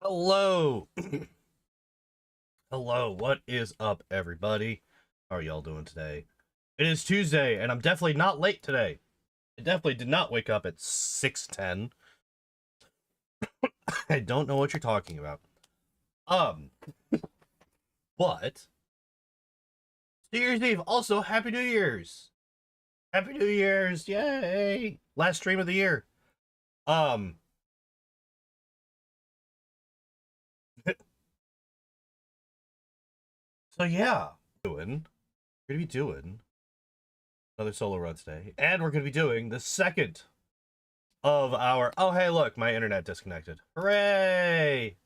Hello. Hello. What is up, everybody? How are y'all doing today? It is Tuesday, and I'm definitely not late today. I definitely did not wake up at 6:10. I don't know what you're talking about. Um, but New Year's Eve. Also, Happy New Year's. Happy New Year's. Yay. Last stream of the year. Um, so yeah. We're gonna be doing another solo run today. And we're gonna be doing the second of our oh hey look, my internet disconnected. Hooray!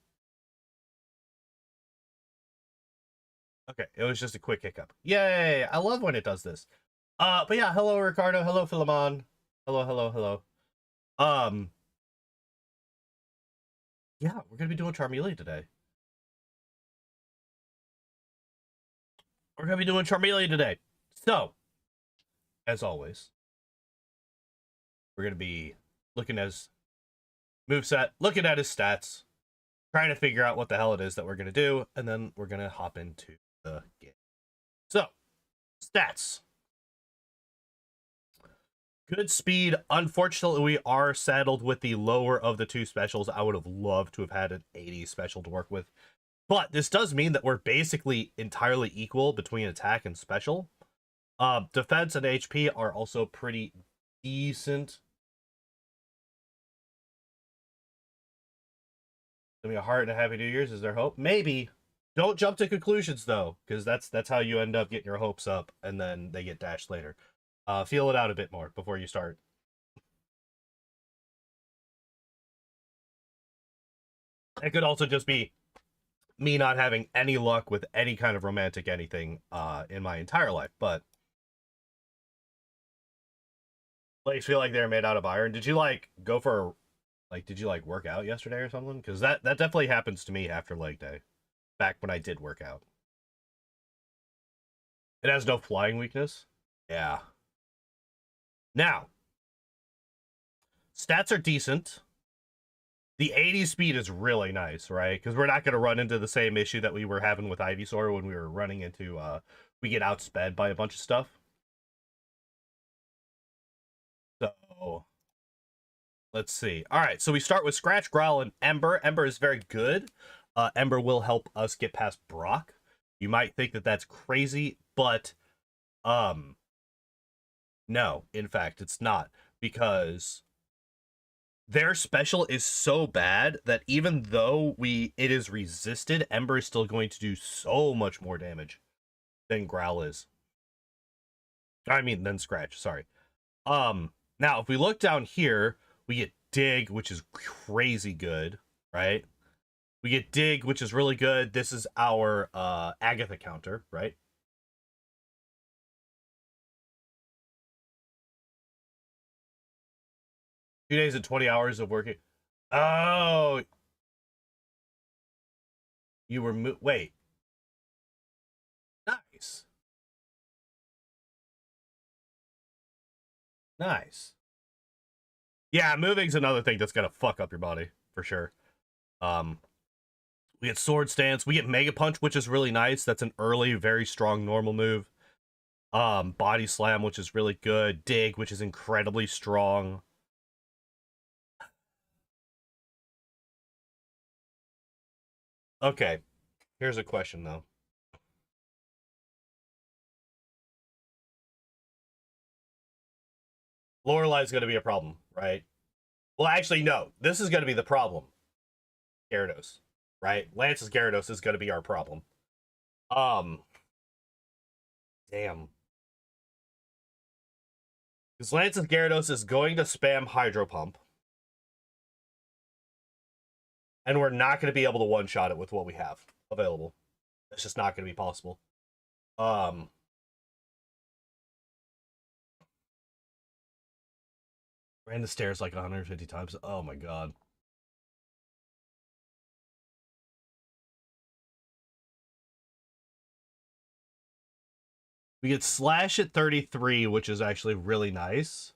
Okay, it was just a quick hiccup. Yay! I love when it does this. But yeah, hello Ricardo, hello Philemon. Hello. Um yeah, we're gonna be doing Charmeleon today. We're gonna be doing Charmeleon today. So, as always, we're gonna be looking at his moveset, looking at his stats, trying to figure out what the hell it is that we're gonna do, and then we're gonna hop into the game. So, stats. Good speed. Unfortunately, we are saddled with the lower of the two specials. I would have loved to have had an 80 special to work with. But this does mean that we're basically entirely equal between attack and special. Defense and HP are also pretty decent. Give me a heart and a happy New Year's. Is there hope? Maybe. Don't jump to conclusions though, because that's how you end up getting your hopes up and then they get dashed later. Feel it out a bit more before you start. It could also just be me not having any luck with any kind of romantic anything in my entire life, but legs feel like they're made out of iron. Did you like go for did you like work out yesterday or something? Because that definitely happens to me after leg day, back when I did work out. It has no flying weakness. Yeah. Now, stats are decent. The 80 speed is really nice, right? Because we're not going to run into the same issue that we were having with Ivysaur when we were running into, we get outsped by a bunch of stuff. So, let's see. All right, so we start with Scratch, Growl, and Ember. Ember is very good. Ember will help us get past Brock. You might think that that's crazy, but, no, in fact, it's not. Because their special is so bad that even though it is resisted, Ember is still going to do so much more damage than Growl is. I mean, than Scratch, sorry. Now, if we look down here, we get Dig, which is crazy good, right? We get Dig, which is really good. This is our Agatha counter, right? Two days and 20 hours of working. Oh, you were wait. Nice. Nice. Yeah, moving's another thing that's gonna fuck up your body for sure. We get Sword Stance. We get Mega Punch, which is really nice. That's an early, very strong normal move. Body Slam, which is really good. Dig, which is incredibly strong. Okay, here's a question though. Lorelai's gonna be a problem, right? Well, actually, no. This is gonna be the problem. Gyarados, right? Lance's Gyarados is gonna be our problem. Um, damn. Because Lance's Gyarados is going to spam Hydro Pump. And we're not going to be able to one-shot it with what we have available. It's just not going to be possible. Ran the stairs like 150 times. Oh my god. We get Slash at 33, which is actually really nice.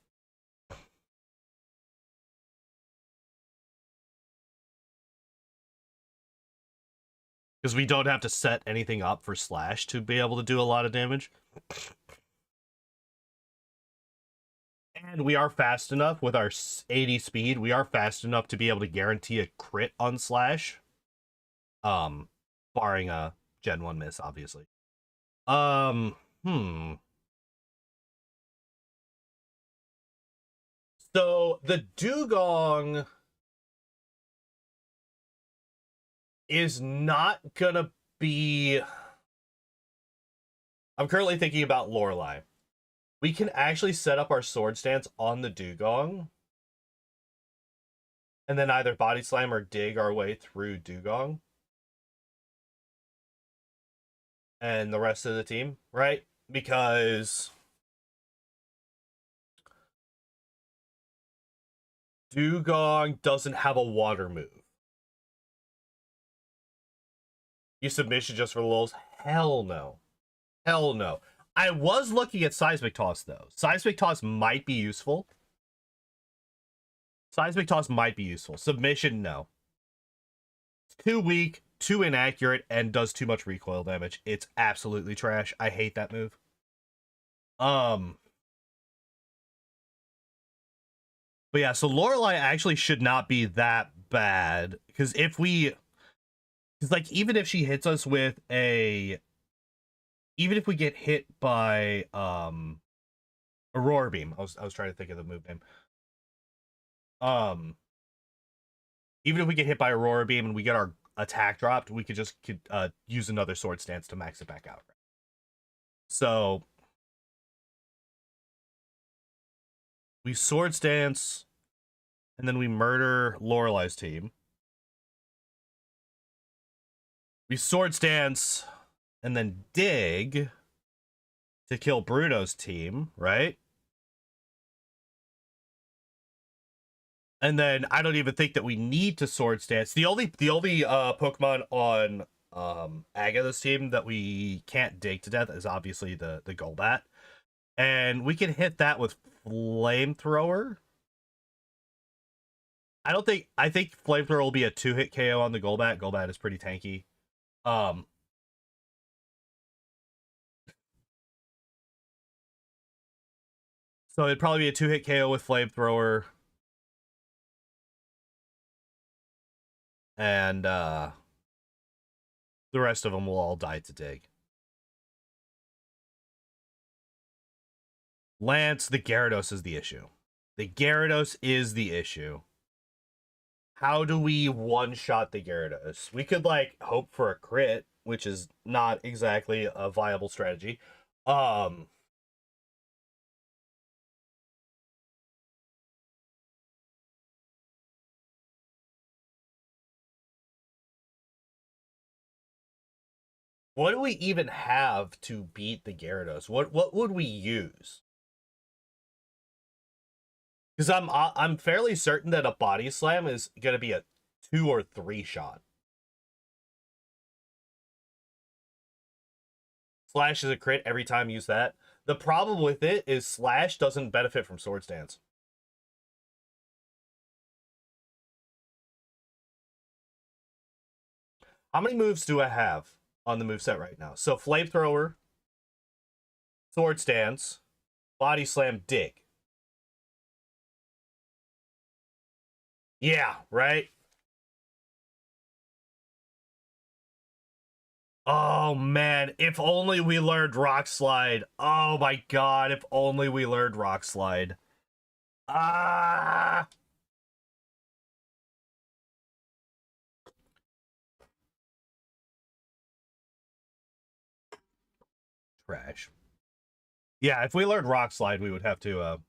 because we don't have to set anything up for Slash to be able to do a lot of damage. And we are fast enough with our 80 speed. We are fast enough to be able to guarantee a crit on Slash. Barring a Gen 1 miss, obviously. So the Dugong is not gonna be... I'm currently thinking about Lorelei. We can actually set up our sword stance on the Dugong and then either body slam or dig our way through Dugong and the rest of the team, right? Because Dugong doesn't have a water move. You submission just for the lulz? Hell no. Hell no. I was looking at Seismic Toss, though. Seismic Toss might be useful. Submission, no. It's too weak, too inaccurate, and does too much recoil damage. It's absolutely trash. I hate that move. But yeah, so Lorelei actually should not be that bad. Because like, even if she hits us with a... Even if we get hit by Aurora Beam, I was trying to think of the move name. Even if we get hit by Aurora Beam and we get our attack dropped, we could just use another sword stance to max it back out. So we sword stance, and then we murder Lorelei's team. We sword stance, and then dig to kill Bruno's team, right? And then I don't even think that we need to sword stance. The only Pokemon on Agatha's team that we can't dig to death is obviously the Golbat. And we can hit that with Flamethrower. I think Flamethrower will be a 2-hit KO on the Golbat. Golbat is pretty tanky. So it'd probably be a 2-hit KO with Flamethrower. And the rest of them will all die to dig. Lance, the Gyarados is the issue. How do we one-shot the Gyarados? We could, like, hope for a crit, which is not exactly a viable strategy. What do we even have to beat the Gyarados? What would we use? Because I'm fairly certain that a body slam is gonna be a 2 or 3 shot. Slash is a crit every time you use that. The problem with it is Slash doesn't benefit from sword stance. How many moves do I have on the moveset right now? So Flamethrower, sword stance, body slam, dig. Yeah, right? Oh, man. If only we learned Rock Slide. Oh, my God. If only we learned Rock Slide. Ah! Trash. Yeah, if we learned Rock Slide, we would have to...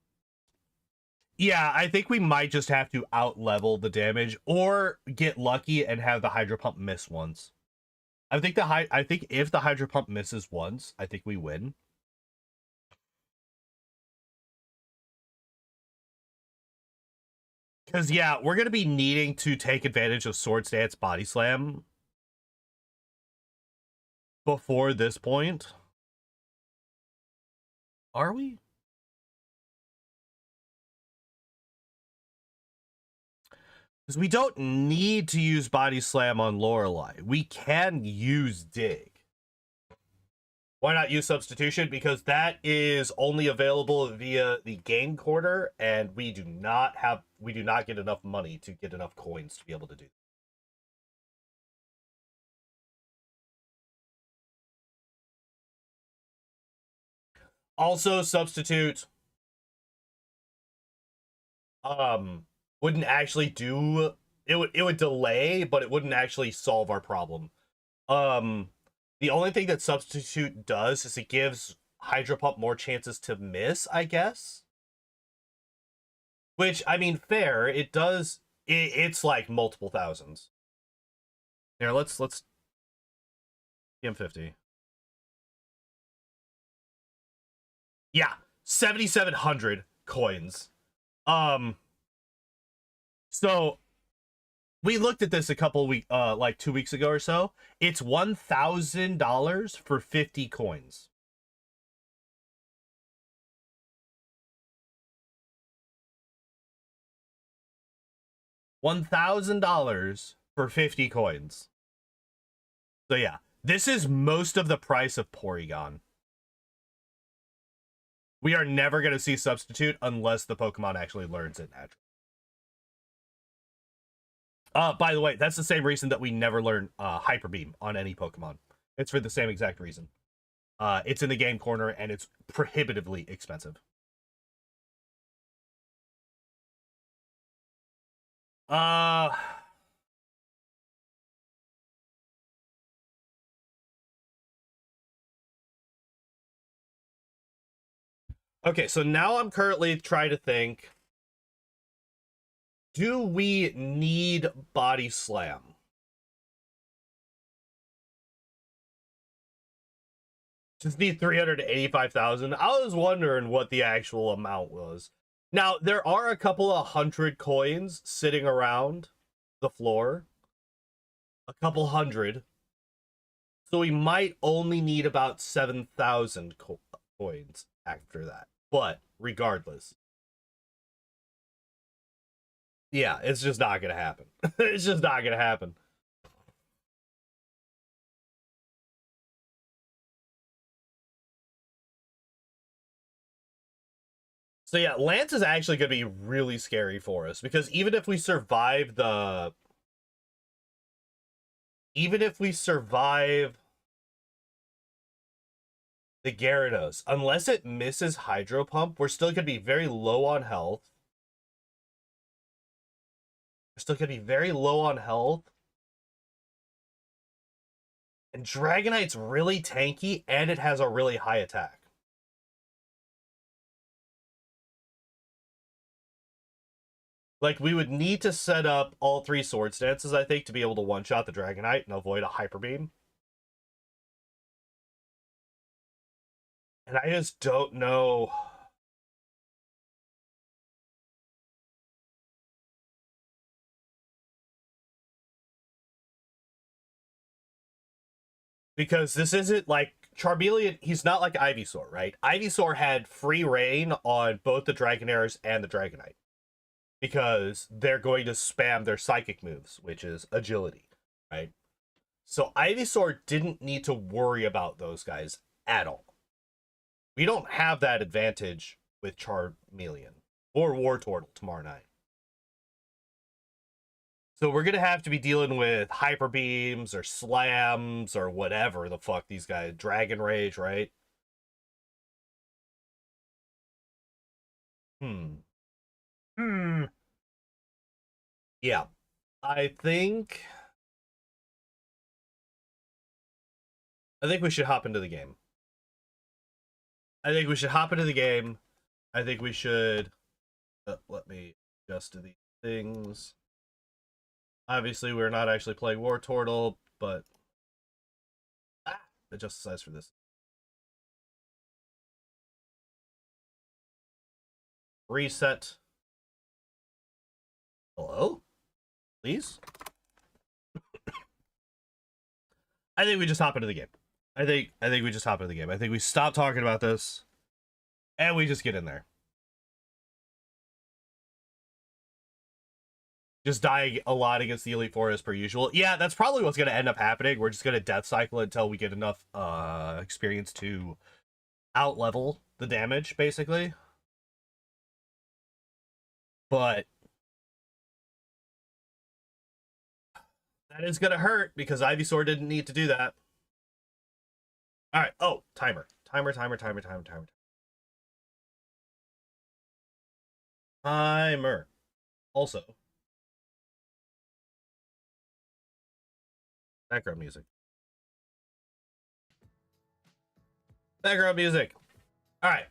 Yeah, I think we might just have to out-level the damage or get lucky and have the Hydro Pump miss once. I think if the Hydro Pump misses once, I think we win. Because, yeah, we're going to be needing to take advantage of Sword Stance Body Slam before this point. Are we? Because we don't need to use Body Slam on Lorelei. We can use Dig. Why not use Substitution? Because that is only available via the game corner, and we do not get enough money to get enough coins to be able to do that. Also, Substitute wouldn't actually do it. Would delay, but it wouldn't actually solve our problem. The only thing that Substitute does is it gives Hydro Pump more chances to miss, I guess. Which, I mean, fair. It does. It's like multiple thousands. Here, let's PM50. Yeah, 7,700 coins. So we looked at this a couple weeks, like 2 weeks ago or so. It's $1,000 for 50 coins. $1,000 for 50 coins. So yeah, this is most of the price of Porygon. We are never going to see Substitute unless the Pokemon actually learns it naturally. By the way, that's the same reason that we never learn Hyper Beam on any Pokemon. It's for the same exact reason. It's in the game corner, and it's prohibitively expensive. Okay, so now I'm currently trying to think, do we need Body Slam? Just need 385,000. I was wondering what the actual amount was. Now, there are a couple of 100 coins sitting around the floor. A couple hundred. So we might only need about 7,000 coins after that. But regardless. Yeah, it's just not going to happen. It's just not going to happen. So yeah, Lance is actually going to be really scary for us, because even if we survive the Gyarados, unless it misses Hydro Pump, we're still going to be very low on health. We're still going to be very low on health. And Dragonite's really tanky, and it has a really high attack. Like, we would need to set up all 3 Sword Stances, I think, to be able to one-shot the Dragonite and avoid a Hyper Beam. And I just don't know. Because this isn't like Charmeleon, he's not like Ivysaur, right? Ivysaur had free reign on both the Dragonairs and the Dragonite, because they're going to spam their psychic moves, which is agility, right? So Ivysaur didn't need to worry about those guys at all. We don't have that advantage with Charmeleon or Wartortle tomorrow night. So we're going to have to be dealing with Hyper Beams or Slams or whatever the fuck these guys... Dragon Rage, right? Yeah. I think we should hop into the game. I think we should... let me adjust to these things. Obviously, we're not actually playing Wartortle, but... adjust the size for this. Reset. Hello? Please? I think we just hop into the game. I think we just hop into the game. I think we stop talking about this, and we just get in there. Just dying a lot against the Elite Four as per usual. Yeah, that's probably what's going to end up happening. We're just going to death cycle until we get enough experience to outlevel the damage, basically. But that is going to hurt because Ivysaur didn't need to do that. All right. Oh, timer. Timer. Also, background music. Background music. All right.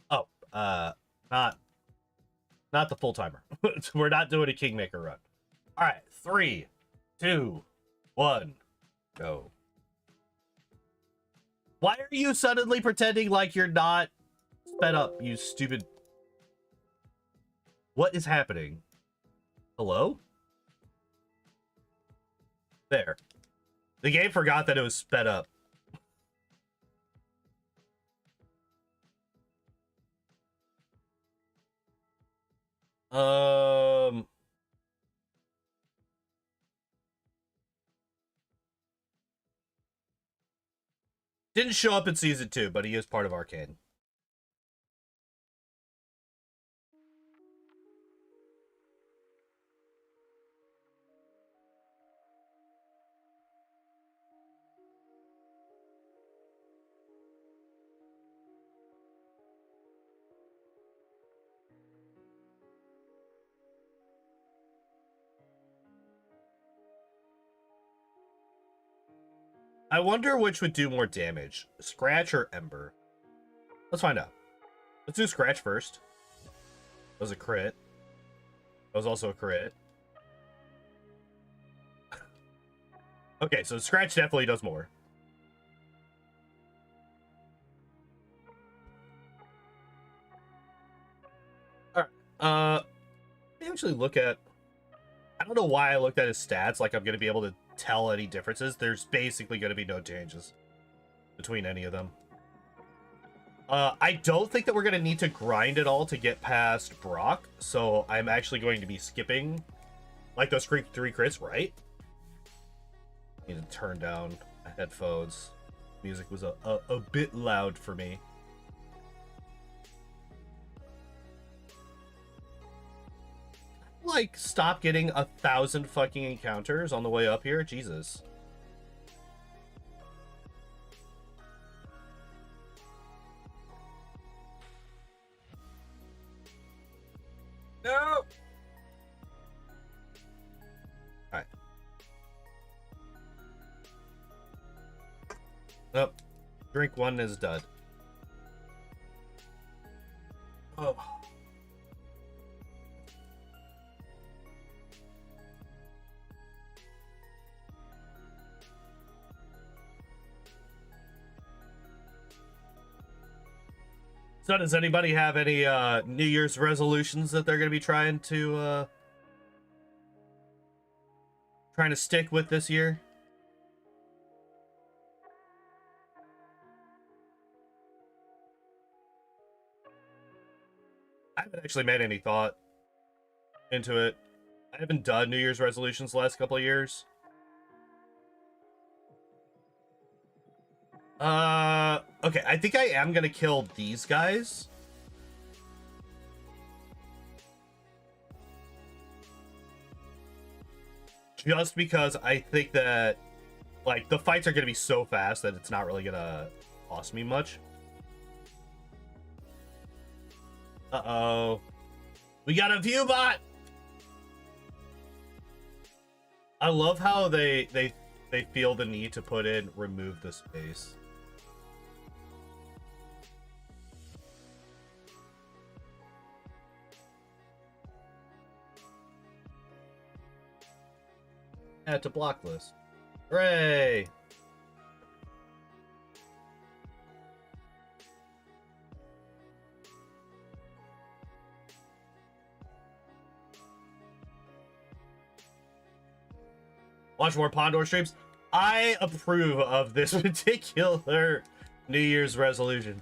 Oh, not the full timer. We're not doing a Kingmaker run. All right. 3, 2, 1, go. Why are you suddenly pretending like you're not sped up, you stupid... What is happening? Hello? There. The game forgot that it was sped up. Didn't show up in season 2, but he is part of Arcane. I wonder which would do more damage, Scratch or Ember. Let's find out. Let's do Scratch first. That was a crit. That was also a crit. Okay, so Scratch definitely does more. Alright. Let me actually look at... I don't know why I looked at his stats like I'm going to be able to tell any differences. There's basically going to be no changes between any of them. I don't think that we're going to need to grind it all to get past Brock, so I'm actually going to be skipping like those 3 crits, right? Need to turn down my headphones. Music was a bit loud for me. Like, stop getting 1,000 fucking encounters on the way up here? Jesus. No! Alright. Nope. Drink 1 is done. Oh. So does anybody have any New Year's resolutions that they're going to be trying to stick with this year? I haven't actually made any thought into it. I haven't done New Year's resolutions the last couple of years. Okay, I think I am gonna kill these guys. Just because I think that, like, the fights are gonna be so fast that it's not really gonna cost me much. Uh-oh. We got a view bot! I love how they feel the need to put in remove the space. Add to block list. Hooray! Watch more Pondor streams. I approve of this particular New Year's resolution.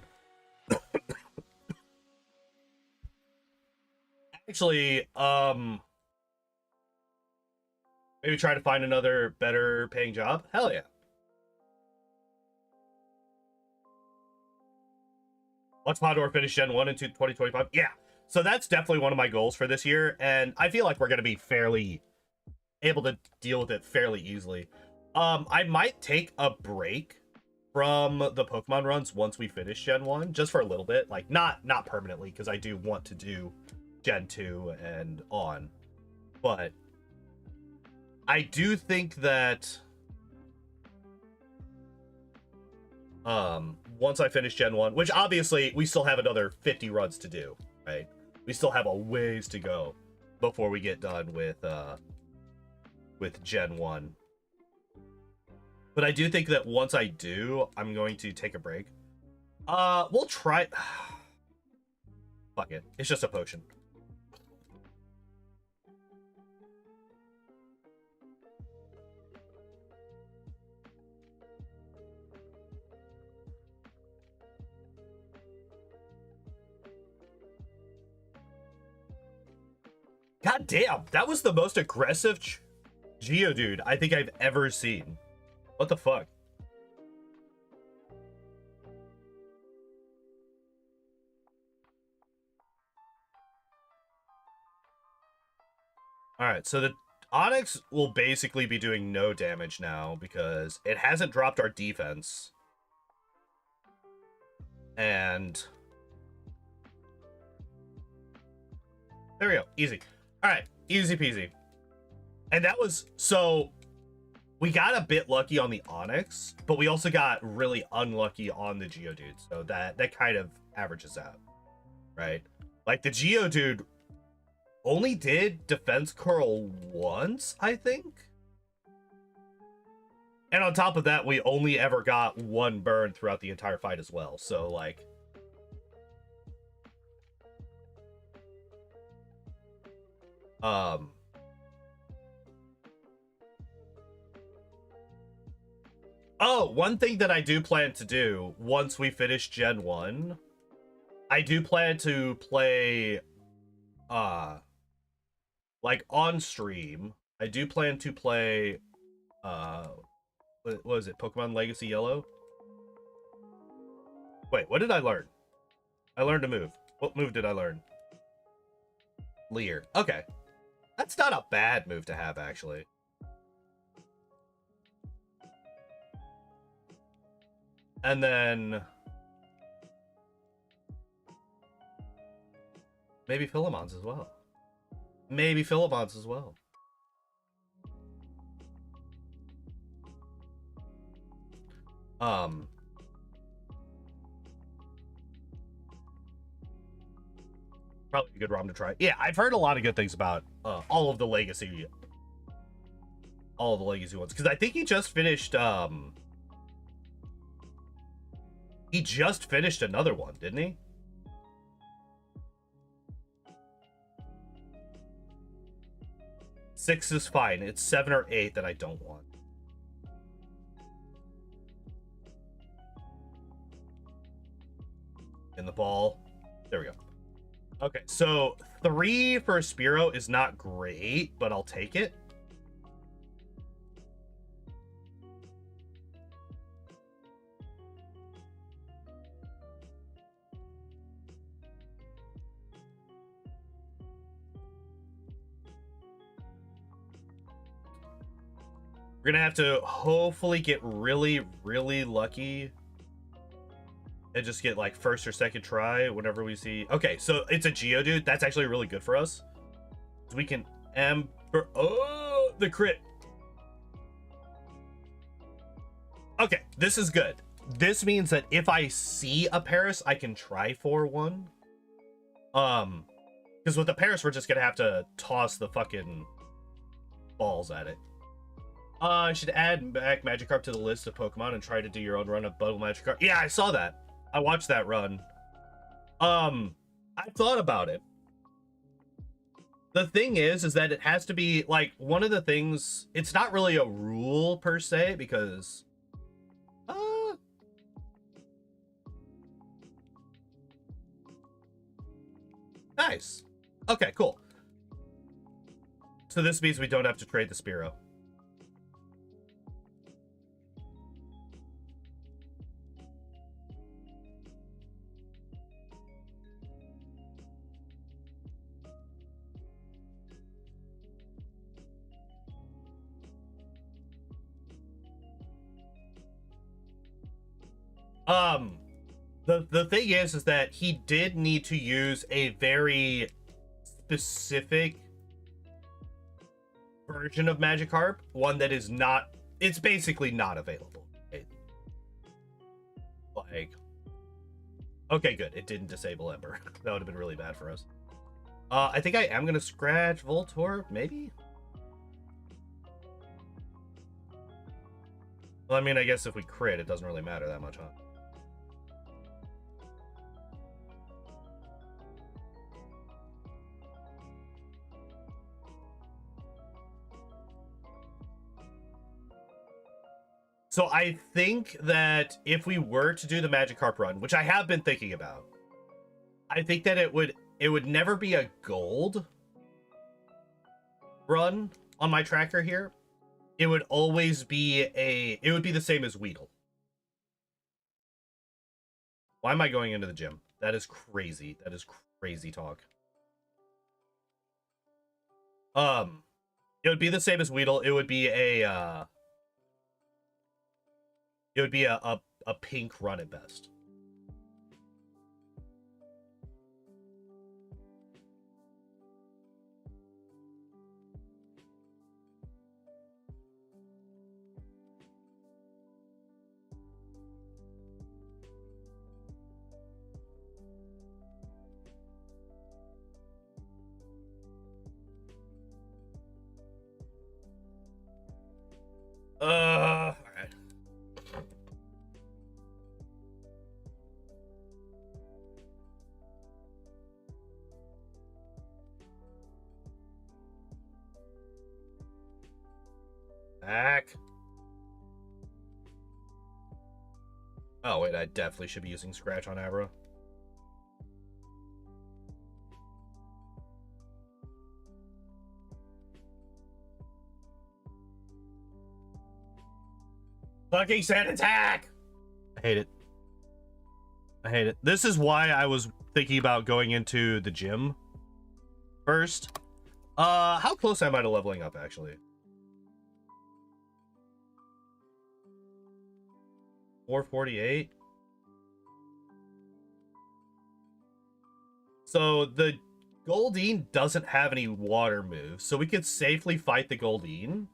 Actually, Maybe try to find another better paying job. Hell yeah. Watch Podor finish Gen 1 into 2025. Yeah. So that's definitely one of my goals for this year. And I feel like we're going to be fairly able to deal with it fairly easily. I might take a break from the Pokemon runs once we finish Gen 1, just for a little bit. Like, not permanently, because I do want to do Gen 2 and on. But I do think that once I finish Gen 1, which obviously we still have another 50 runs to do, right? We still have a ways to go before we get done with Gen 1. But I do think that once I do, I'm going to take a break. We'll try. Fuck it. It's just a potion. God damn, that was the most aggressive Geodude I think I've ever seen. What the fuck? Alright, so the Onix will basically be doing no damage now because it hasn't dropped our defense. And there we go. Easy. Alright, easy peasy. And that was, so we got a bit lucky on the Onix, but we also got really unlucky on the Geodude. So that kind of averages out, right? Like the Geodude only did defense curl once, I think. And on top of that, we only ever got one burn throughout the entire fight as well. So like, oh, one thing that I do plan to do once we finish Gen 1, I do plan to play, like on stream, I do plan to play, what was it, Pokemon Legacy Yellow? Wait, what did I learn? I learned a move. What move did I learn? Leer. Okay. That's not a bad move to have, actually. And then maybe Philemons as well. Maybe Philemons as well. Probably a good ROM to try. Yeah, I've heard a lot of good things about all of the legacy ones, because I think he just finished another one, didn't he? Six is fine. It's 7 or 8 that I don't want. In the ball. There we go. Okay, so 3 for Spearow is not great, but I'll take it. We're gonna have to hopefully get really, really lucky and just get like first or second try whenever we see. Okay, so it's a Geodude. That's actually really good for us. So we can Ember. Oh, the crit. Okay, this is good. This means that if I see a Paris, I can try for one. Because with the Paris, we're just gonna have to toss the fucking balls at it. I should add back Magikarp to the list of Pokemon and try to do your own run of Bubble Magikarp. Yeah, I saw that. I watched that run. I thought about it. The thing is that it has to be, like, one of the things, it's not really a rule per se, because nice. Okay, cool. So this means we don't have to trade the Spearow. The thing is that he did need to use a very specific version of Magikarp, one that is not, it's basically not available. Right? Like, okay, good. It didn't disable Ember. That would have been really bad for us. I think I am gonna scratch Voltorb, maybe? Well, I mean, I guess if we crit, it doesn't really matter that much, huh? So I think that if we were to do the Magikarp run, which I have been thinking about, I think that it would never be a gold run on my tracker here. It would always be it would be the same as Weedle. Why am I going into the gym? That is crazy. That is crazy talk. It would be the same as Weedle. It would be a pink run at best. All right. Back. Oh, wait, I definitely should be using Scratch on Abra. Fucking sand attack! I hate it. I hate it. This is why I was thinking about going into the gym first. How close am I to leveling up, actually? 448. So the Goldeen doesn't have any water moves, so we could safely fight the Goldeen.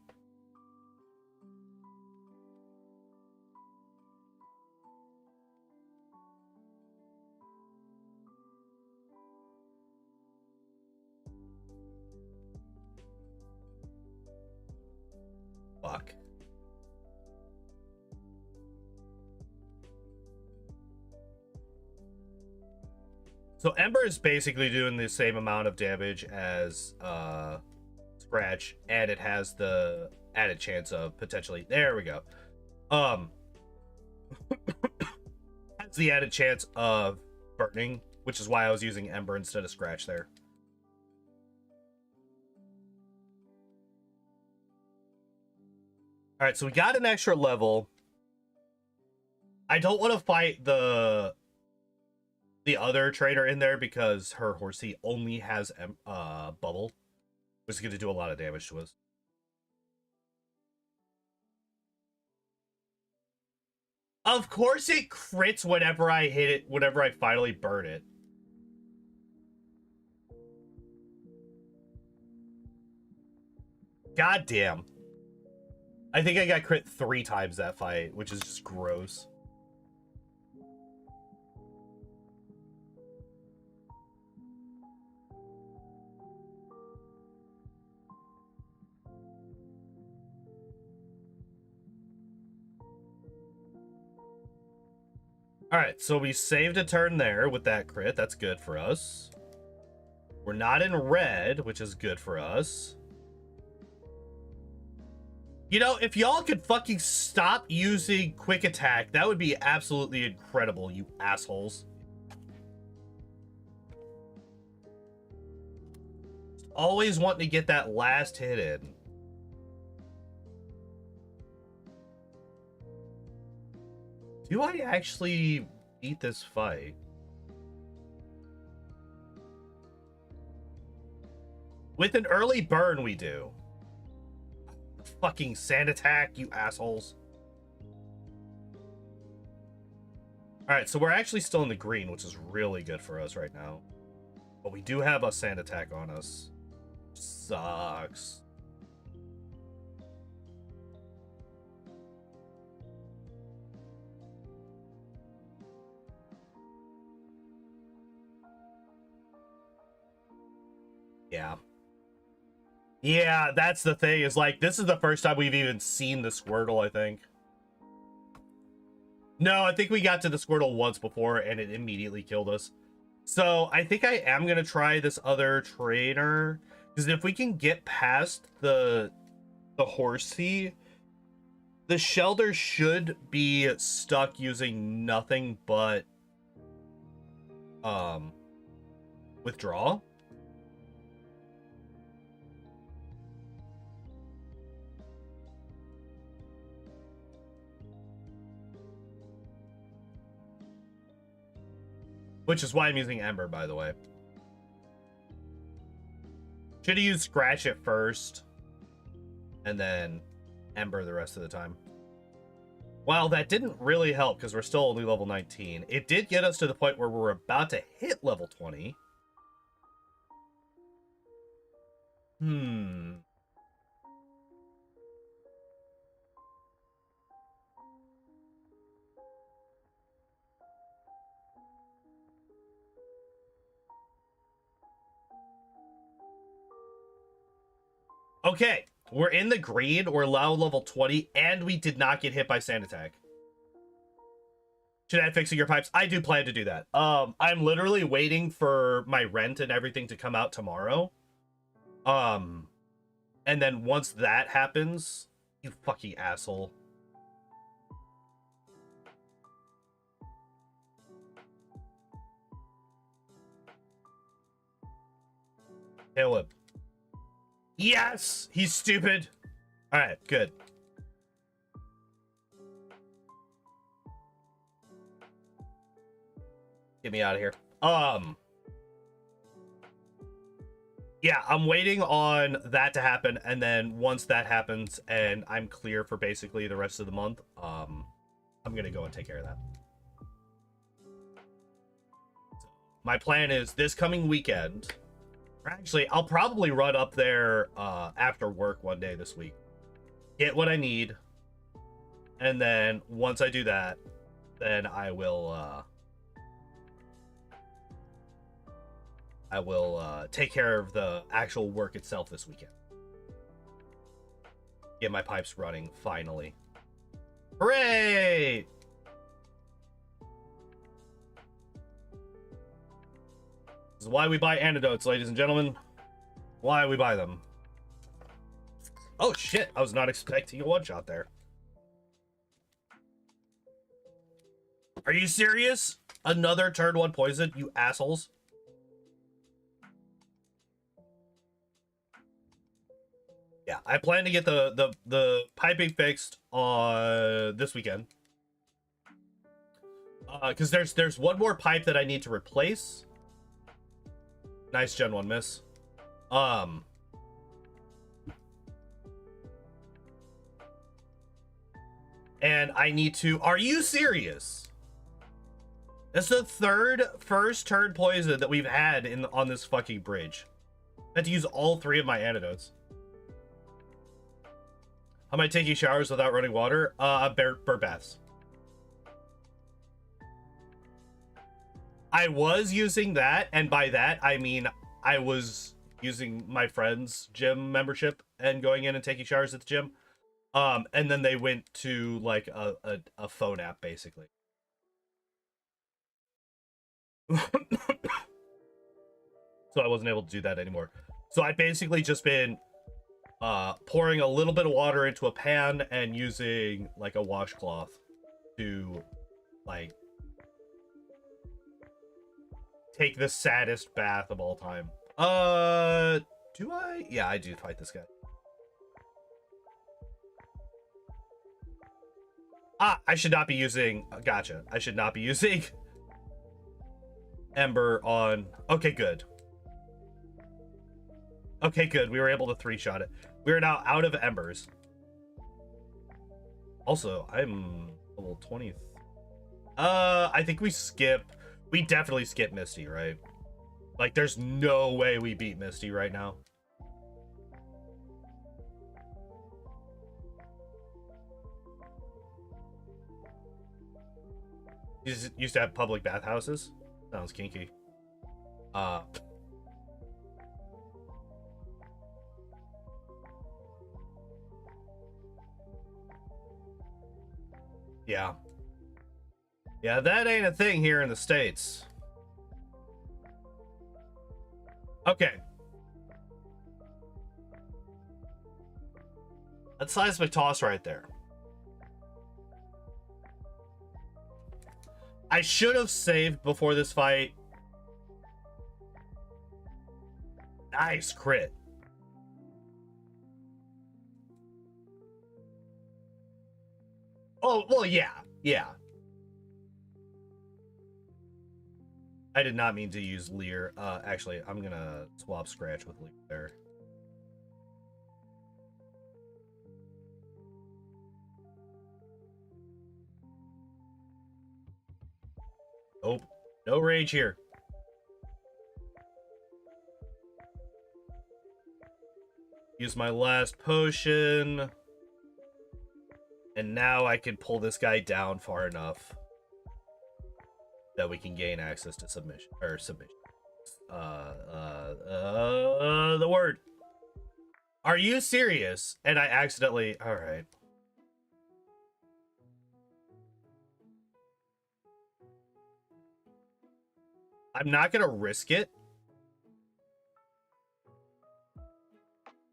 Fuck. So Ember is basically doing the same amount of damage as Scratch, and it has the added chance of potentially, there we go. Has the added chance of burning, which is why I was using Ember instead of Scratch there. All right, so we got an extra level. I don't want to fight the other trainer in there because her Horsey only has Bubble, which is going to do a lot of damage to us. Of course it crits whenever I hit it, whenever I finally burn it. God damn. I think I got crit 3 times that fight, which is just gross. All right, so we saved a turn there with that crit. That's good for us. We're not in red, which is good for us. You know, if y'all could fucking stop using quick attack, that would be absolutely incredible, you assholes. Always wanting to get that last hit in. Do I actually beat this fight? With an early burn, we do. Fucking sand attack, you assholes. All right, so we're actually still in the green, which is really good for us right now. But we do have a sand attack on us. Sucks. Yeah. Yeah, that's the thing, is like, this is the first time we've even seen the Squirtle, I think. No, I think we got to the Squirtle once before and it immediately killed us. So I think I am going to try this other trainer, because if we can get past the Horsey, the Shelder should be stuck using nothing but withdraw. Which is why I'm using Ember, by the way. Should have used Scratch at first, and then Ember the rest of the time. Well, that didn't really help, because we're still only level 19. It did get us to the point where we're about to hit level 20. Okay, we're in the green, we're now level 20, and we did not get hit by Sand Attack. Should I fix your pipes? I do plan to do that. I'm literally waiting for my rent and everything to come out tomorrow. And then once that happens, you fucking asshole. Caleb. Yes! He's stupid. Alright, good. Get me out of here. Yeah, I'm waiting on that to happen, and then once that happens and I'm clear for basically the rest of the month, I'm gonna go and take care of that. So, my plan is this coming weekend. Actually, I'll probably run up there after work one day this week. Get what I need. And then once I do that, then I will take care of the actual work itself this weekend. Get my pipes running, finally. Hooray! This is why we buy antidotes, ladies and gentlemen. Why we buy them. Oh shit, I was not expecting a one-shot there. Are you serious? Another turn 1 poison, you assholes. Yeah, I plan to get the piping fixed on this weekend. Because there's one more pipe that I need to replace. Nice Gen 1 miss. And I need to... Are you serious? That's the first turn poison that we've had on this fucking bridge. I had to use all 3 of my antidotes. How am I taking showers without running water? Bird baths. I was using that, and by that I mean I was using my friend's gym membership and going in and taking showers at the gym. And then they went to like a phone app basically. So I wasn't able to do that anymore. So I basically just been pouring a little bit of water into a pan and using like a washcloth to like take the saddest bath of all time. Do I? Yeah, I do fight this guy. Ah, I should not be using... Gotcha. I should not be using Ember on... Okay, good. Okay, good. We were able to 3-shot it. We are now out of Embers. Also, I'm level 20. I think we definitely skip Misty, right? Like, there's no way we beat Misty right now. You used to have public bathhouses? Sounds kinky. Yeah. Yeah, that ain't a thing here in the States. Okay. That's seismic toss right there. I should have saved before this fight. Nice crit. Oh, well, yeah. Yeah. I did not mean to use Leer. Actually, I'm gonna swap Scratch with Leer there. Oh, no rage here. Use my last potion. And now I can pull this guy down far enough that we can gain access to submission. The word. Are you serious? And I accidentally... Alright. I'm not gonna risk it.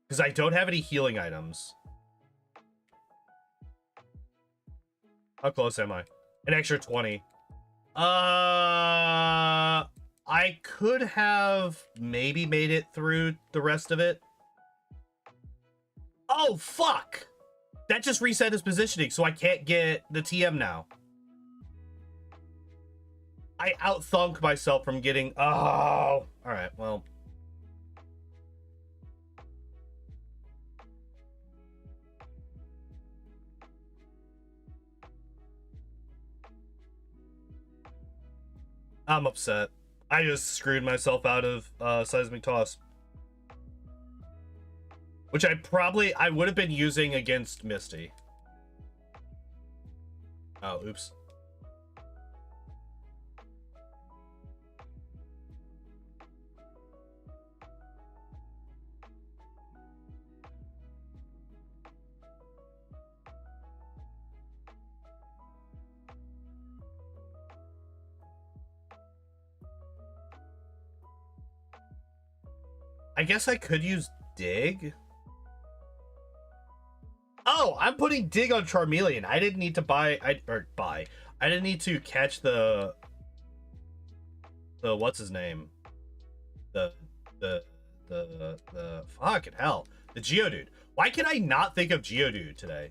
Because I don't have any healing items. How close am I? An extra 20. I could have maybe made it through the rest of it. Oh, fuck! That just reset his positioning, so I can't get the TM now. I out-thunk myself from getting... Oh! Alright, well... I'm upset. I just screwed myself out of Seismic Toss. Which I would have been using against Misty. Oh, oops. I guess I could use Dig. Oh, I'm putting Dig on Charmeleon. I didn't need to buy. I didn't need to catch the what's his name? The fucking hell. The Geodude. Why can I not think of Geodude today?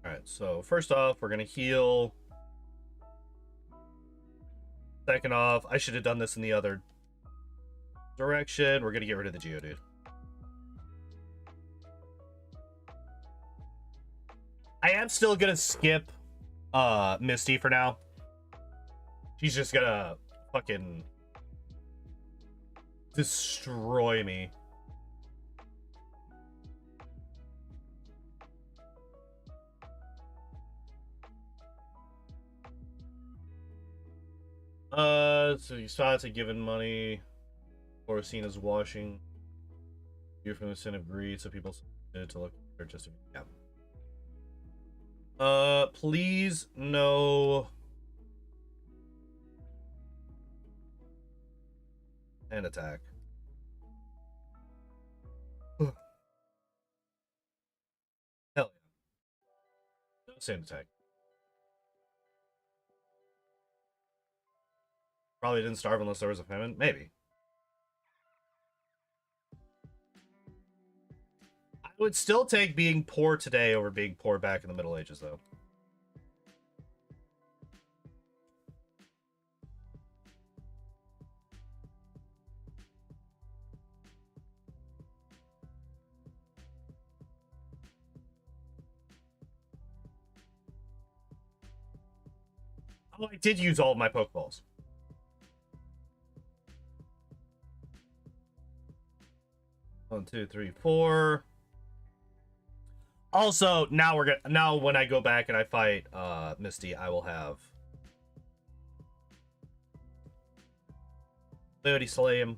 Alright, so first off, we're gonna heal. Second off, I should have done this in the other direction. We're gonna get rid of the Geodude. I am still gonna skip Misty for now. She's just gonna fucking destroy me. So you saw it's a given money or seen as washing you from the sin of greed, so people to look for just yeah. Please no. And attack. Hell yeah. No sand attack. Probably didn't starve unless there was a famine. Maybe. would still take being poor today over being poor back in the Middle Ages, though. Oh, I did use all of my Pokeballs. One, two, three, four. Also, now when I go back and I fight Misty, I will have Leody slay him.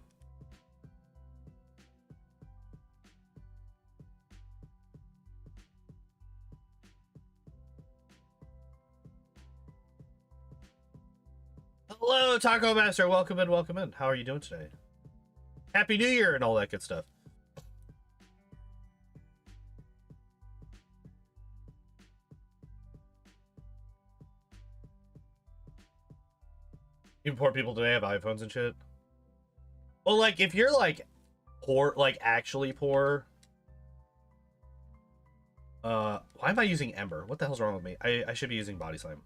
Hello, Taco Master. Welcome in, welcome in. How are you doing today? Happy New Year and all that good stuff. Even poor people today have iPhones and shit. Well, like, if you're, like, poor, like, actually poor... why am I using Ember? What the hell's wrong with me? I should be using Body Slam.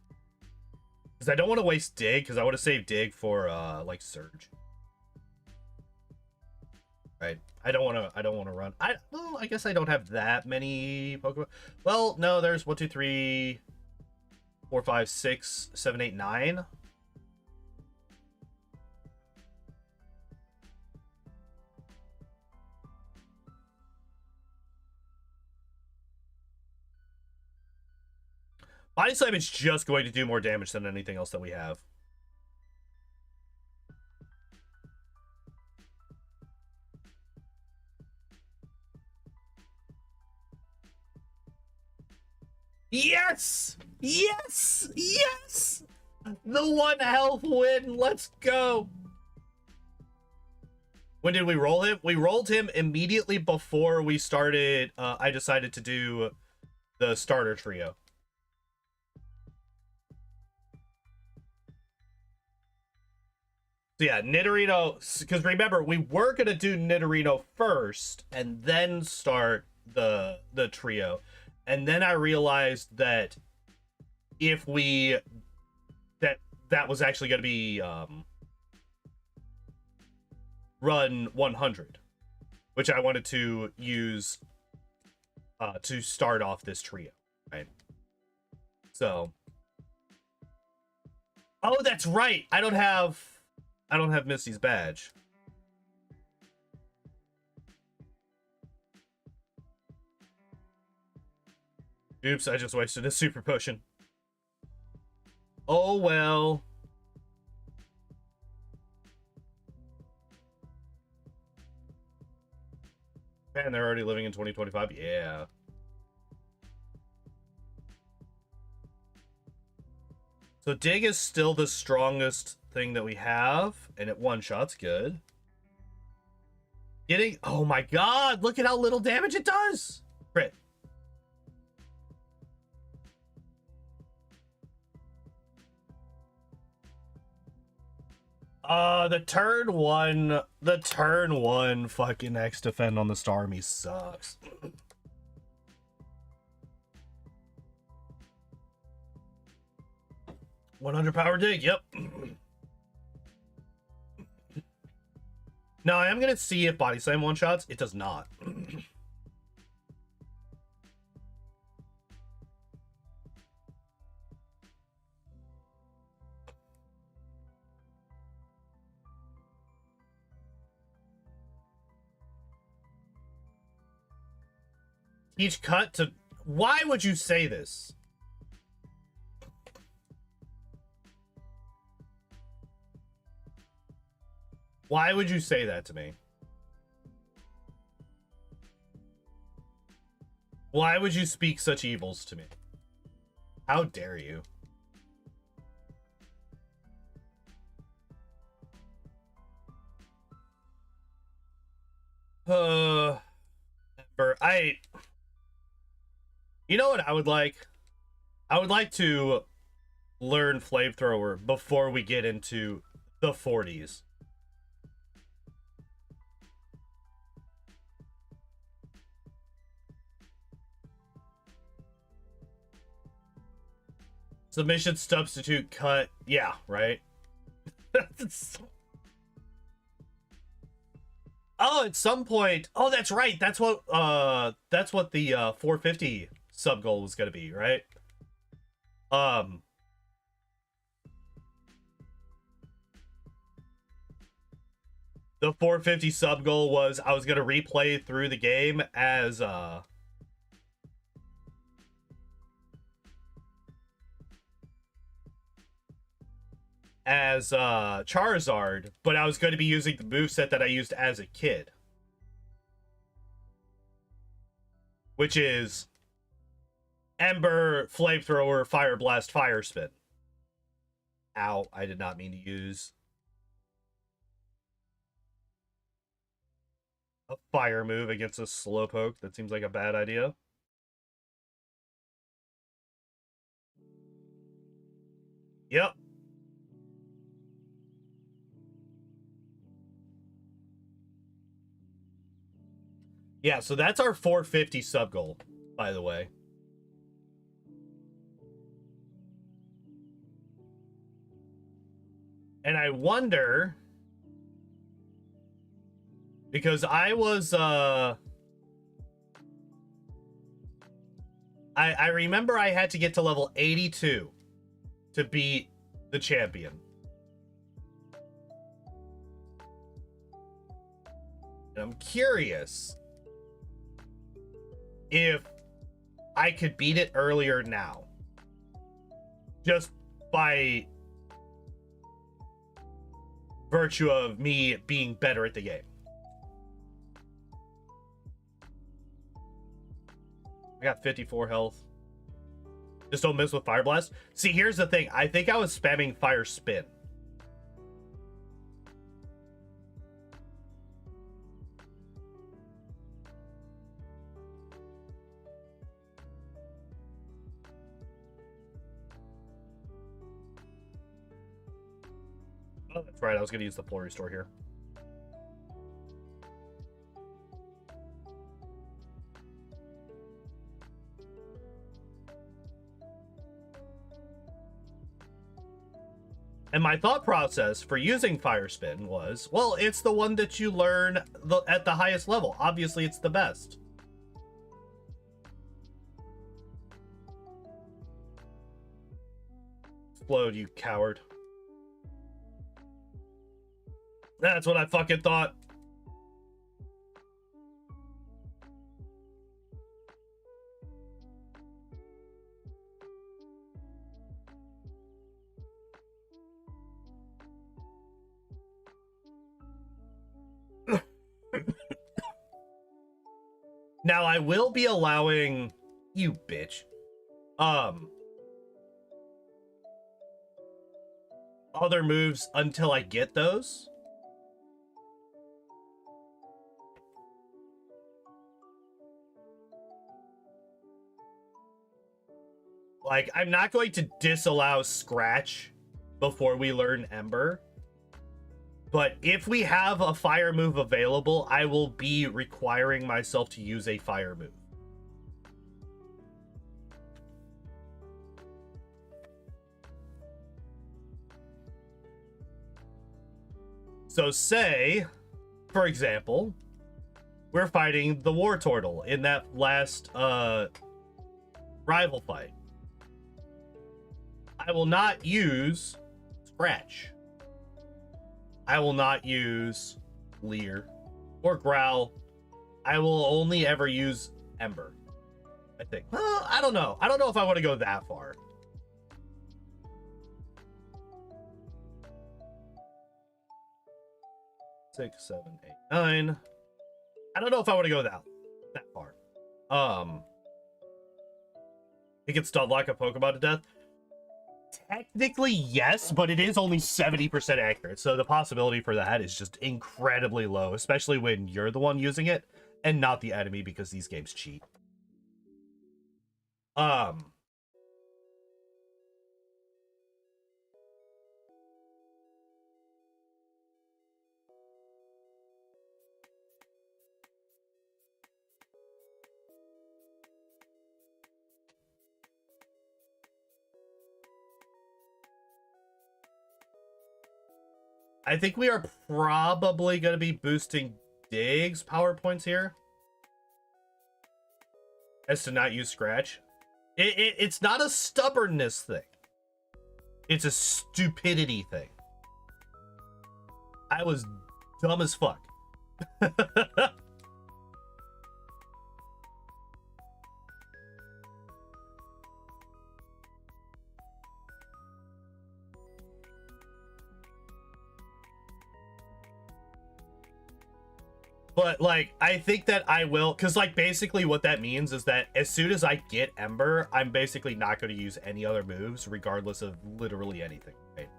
Because I don't want to waste Dig, because I want to save Dig for, like, Surge. Right. I don't want to run. Well, I guess I don't have that many Pokemon. Well, no, there's 1, 2, 3, 4, 5, 6, 7, 8, 9. Body Slam is just going to do more damage than anything else that we have. Yes! Yes! Yes! The 1 health win! Let's go! When did we roll him? We rolled him immediately before we started. I decided to do the starter trio. So yeah, Nidorino, because remember, we were going to do Nidorino first and then start the trio. And then I realized that if we... That was actually going to be run 100, which I wanted to use to start off this trio, right? So... Oh, that's right! I don't have Misty's badge. Oops, I just wasted a super potion. Oh, well. Man, they're already living in 2025? Yeah. So Dig is still the strongest thing that we have, and it one-shots good. Getting... Oh my god! Look at how little damage it does! Crit. The turn one fucking X defend on the Starmie sucks. 100 power Dig, yep. No, I am gonna see if Body Slam one-shots. It does not. Each cut to... Why would you say this? Why would you say that to me? Why would you speak such evils to me? How dare you? You know what I would like? I would like to learn Flamethrower before we get into the 40s. Submission substitute cut. Yeah, right. Oh, at some point. Oh, that's right. That's what the 450 sub goal was gonna be, right? The 450 sub goal was I was gonna replay through the game as Charizard, but I was going to be using the moveset that I used as a kid, which is Ember, Flamethrower, Fire Blast, Fire Spin. Ow, I did not mean to use a fire move against a Slowpoke. That seems like a bad idea. Yep. Yeah, so that's our 450 sub goal, by the way. And I wonder, because I was I remember I had to get to level 82 to beat the champion. And I'm curious if I could beat it earlier now. Just by virtue of me being better at the game. I got 54 health. Just don't miss with Fire Blast. See, here's the thing. I think I was spamming Fire Spin. Oh, that's right. I was going to use the full restore here. And my thought process for using Fire Spin was, well, it's the one that you learn at the highest level. Obviously, it's the best. Explode, you coward. That's what I fucking thought. Now I will be allowing you bitch. Other moves until I get those. Like, I'm not going to disallow Scratch before we learn Ember. But if we have a fire move available, I will be requiring myself to use a fire move. So say, for example, we're fighting the War Turtle in that last rival fight. I will not use Scratch. I will not use Leer or Growl. I will only ever use Ember, I think. Well, I don't know. I don't know if I want to go that far. Six, 7, 8, 9. I don't know if I want to go that far. It can stun like a Pokemon to death. Technically, yes, but it is only 70% accurate, so the possibility for that is just incredibly low, especially when you're the one using it and not the enemy, because these games cheat. I think we are probably going to be boosting Dig's power points here. As to not use Scratch. It's not a stubbornness thing. It's a stupidity thing. I was dumb as fuck. But, like, I think that I will, because, like, basically what that means is that as soon as I get Ember, I'm basically not going to use any other moves, regardless of literally anything, right?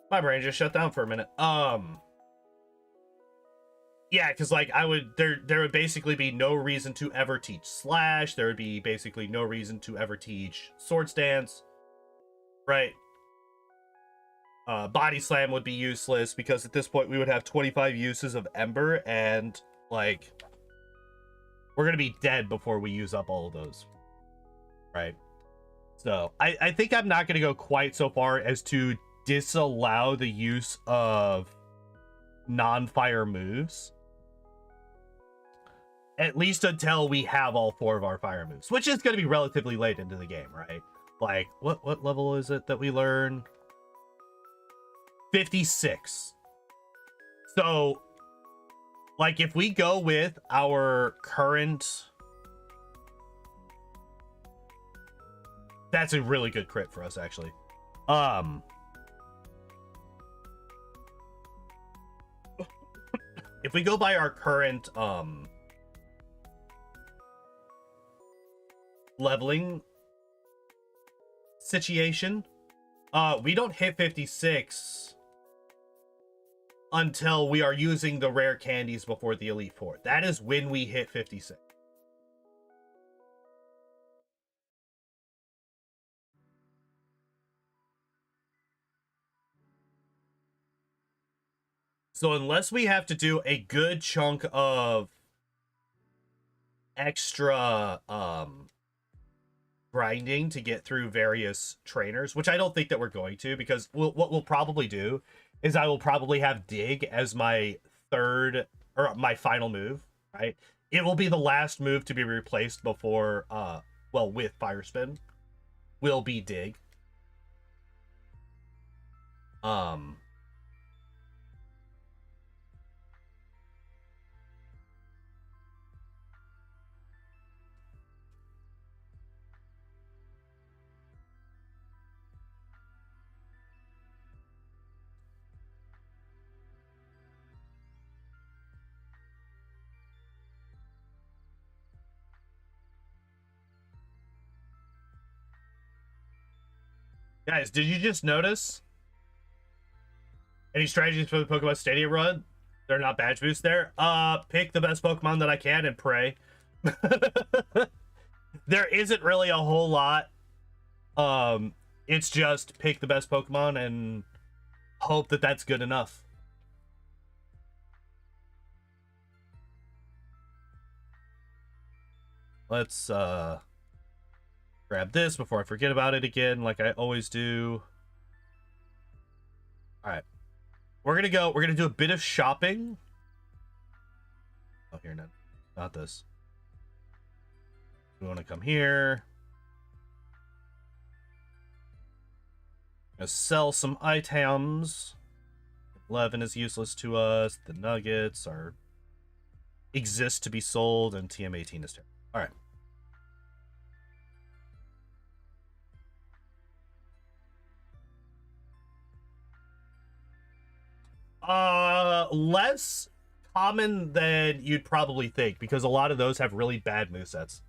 My brain just shut down for a minute. Yeah, because like there would basically be no reason to ever teach Slash. There would be basically no reason to ever teach Sword Stance, right? Body Slam would be useless because at this point we would have 25 uses of Ember, and like we're gonna be dead before we use up all of those, right? So I think I'm not gonna go quite so far as to disallow the use of non-fire moves, at least until we have all 4 of our fire moves, which is going to be relatively late into the game, right? Like what level is it that we learn? 56. So like if we go with our current, that's a really good crit for us actually. If we go by our current leveling situation, we don't hit 56 until we are using the rare candies before the Elite Four. That is when we hit 56. So unless we have to do a good chunk of extra grinding to get through various trainers, which I don't think that we're going to, because what we'll probably do is I will probably have Dig as my third or my final move, right? It will be the last move to be replaced before well, with Fire Spin will be Dig. Guys, did you just notice any strategies for the Pokemon Stadium run? They're not badge boosts there. Pick the best Pokemon that I can and pray. There isn't really a whole lot. It's just pick the best Pokemon and hope that that's good enough. Let's grab this before I forget about it again, like I always do. All right, we're gonna do a bit of shopping. Oh, here, not this. We want to come here. Gonna sell some items. 11 is useless to us. The nuggets are exist to be sold, and TM18 is terrible. All right. Less common than you'd probably think, because a lot of those have really bad movesets.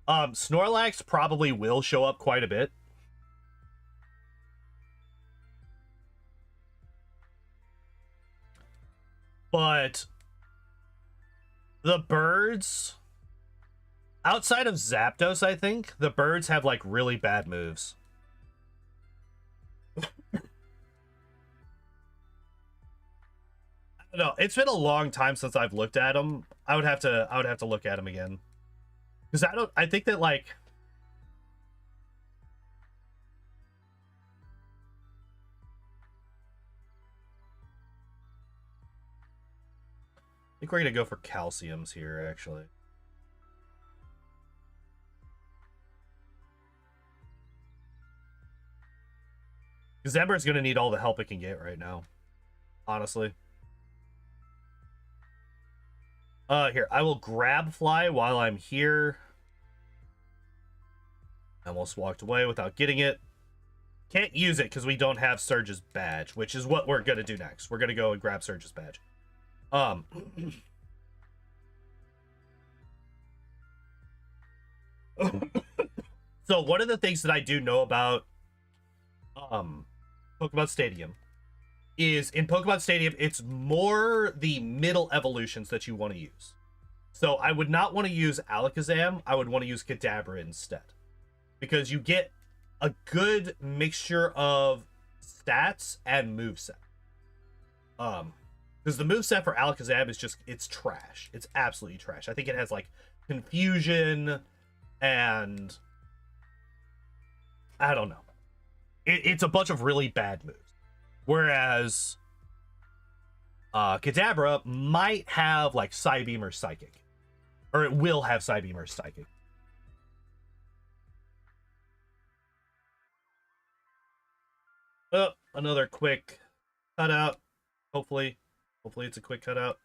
Snorlax probably will show up quite a bit. But The birds, outside of Zapdos, I think the birds have like really bad moves. No, it's been a long time since I've looked at them. I would have to look at them again. Because I think that like I think we're gonna go for calciums here, actually. Because Ember's gonna need all the help it can get right now. Honestly. Here, I will grab Fly while I'm here. Almost walked away without getting it. Can't use it because we don't have Surge's badge, which is what we're gonna do next. We're gonna go and grab Surge's badge. So one of the things that I do know about Pokemon Stadium is in Pokemon Stadium, it's more the middle evolutions that you want to use. So I would not want to use Alakazam. I would want to use Kadabra instead. Because you get a good mixture of stats and moveset. Because the moveset for Alakazam is just, it's trash. It's absolutely trash. I think it has like confusion and I don't know. It's a bunch of really bad moves. Whereas Kadabra might have like Psybeam or Psychic. Or it will have Psybeam or Psychic. Oh, another quick cutout. Hopefully it's a quick cutout.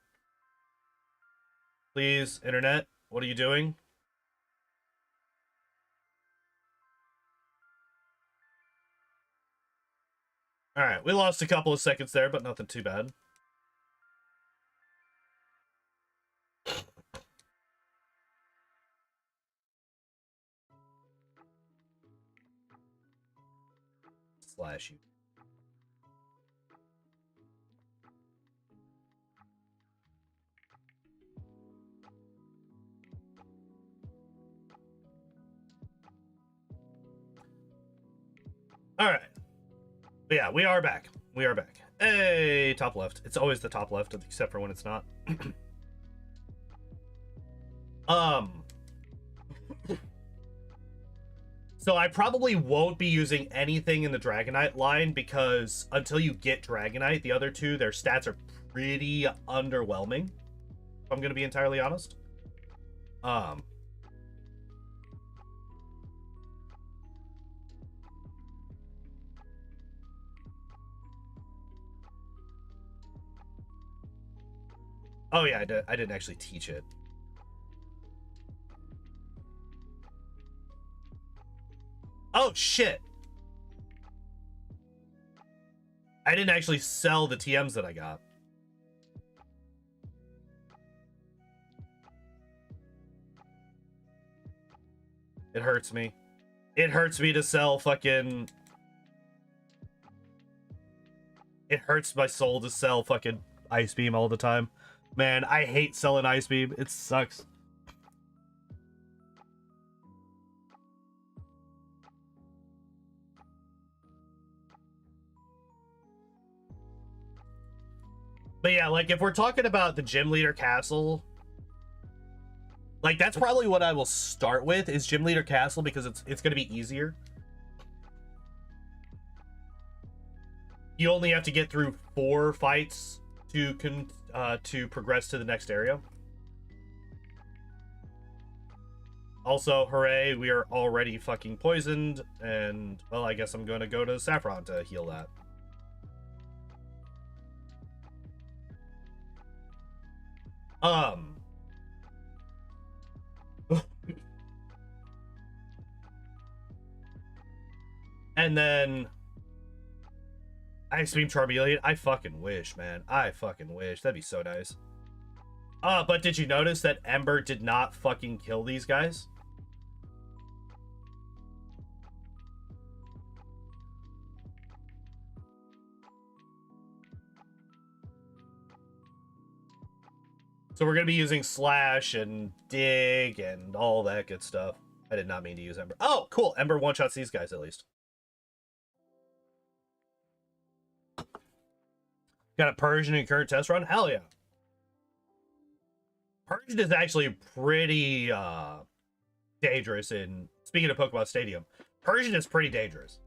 Please, internet, what are you doing? All right, we lost a couple of seconds there, but nothing too bad. Slash you. All right. But yeah, we are back. We are back. Hey, top left. It's always the top left, except for when it's not. So I probably won't be using anything in the Dragonite line because until you get Dragonite, the other two, their stats are pretty underwhelming. If I'm going to be entirely honest. Oh yeah, I didn't actually teach it. Oh shit! I didn't actually sell the TMs that I got. It hurts me. It hurts me to sell fucking... It hurts my soul to sell fucking Ice Beam all the time. Man, I hate selling Ice Beam. It sucks. But yeah, like, if we're talking about the Gym Leader Castle, like, that's probably what I will start with, is Gym Leader Castle, because it's going to be easier. You only have to get through 4 fights to progress to the next area. Also, hooray, we are already fucking poisoned, and, well, I guess I'm going to go to Saffron to heal that. And then Ice Beam Charmeleon. I fucking wish, man. I fucking wish. That'd be so nice. But did you notice that Ember did not fucking kill these guys? So we're going to be using Slash and Dig and all that good stuff. I did not mean to use Ember. Oh, cool. Ember one-shots these guys, at least. Got a Persian in current test run? Hell yeah. Persian is actually pretty dangerous in... Speaking of Pokemon Stadium, Persian is pretty dangerous.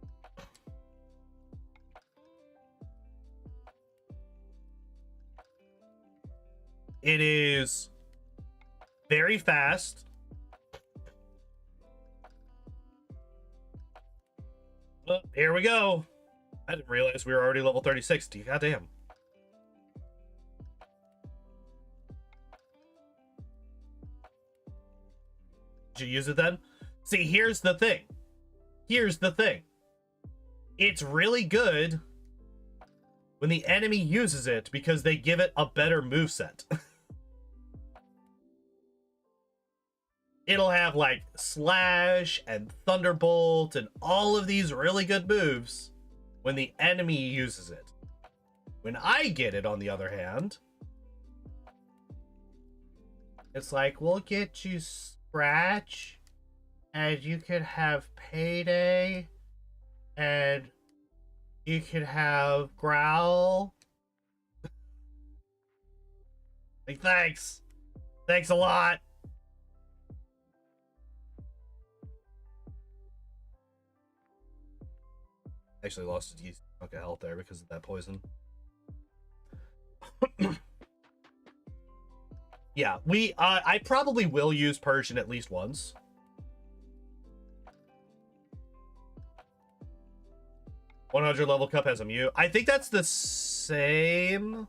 It is very fast. Oh, here we go. I didn't realize we were already level 36. Goddamn. Did you use it then? See, here's the thing. Here's the thing. It's really good when the enemy uses it because they give it a better moveset. It'll have like Slash and Thunderbolt and all of these really good moves when the enemy uses it. When I get it, on the other hand, it's like, we'll get you Scratch, and you could have Payday, and you could have Growl. Like, thanks. Thanks a lot. Actually lost a decent chunk of health there because of that poison. Yeah, I probably will use Persian at least once. $100 level cup has a Mew. I think that's the same.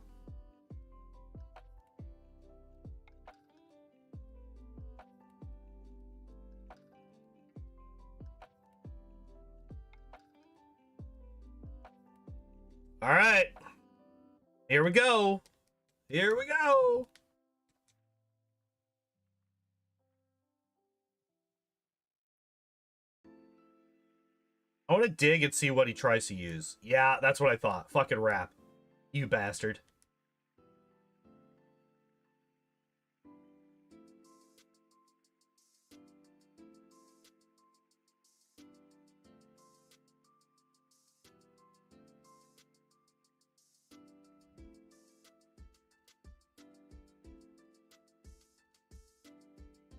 All right. Here we go. Here we go. I want to dig and see what he tries to use. Yeah, that's what I thought. Fucking rap. You bastard.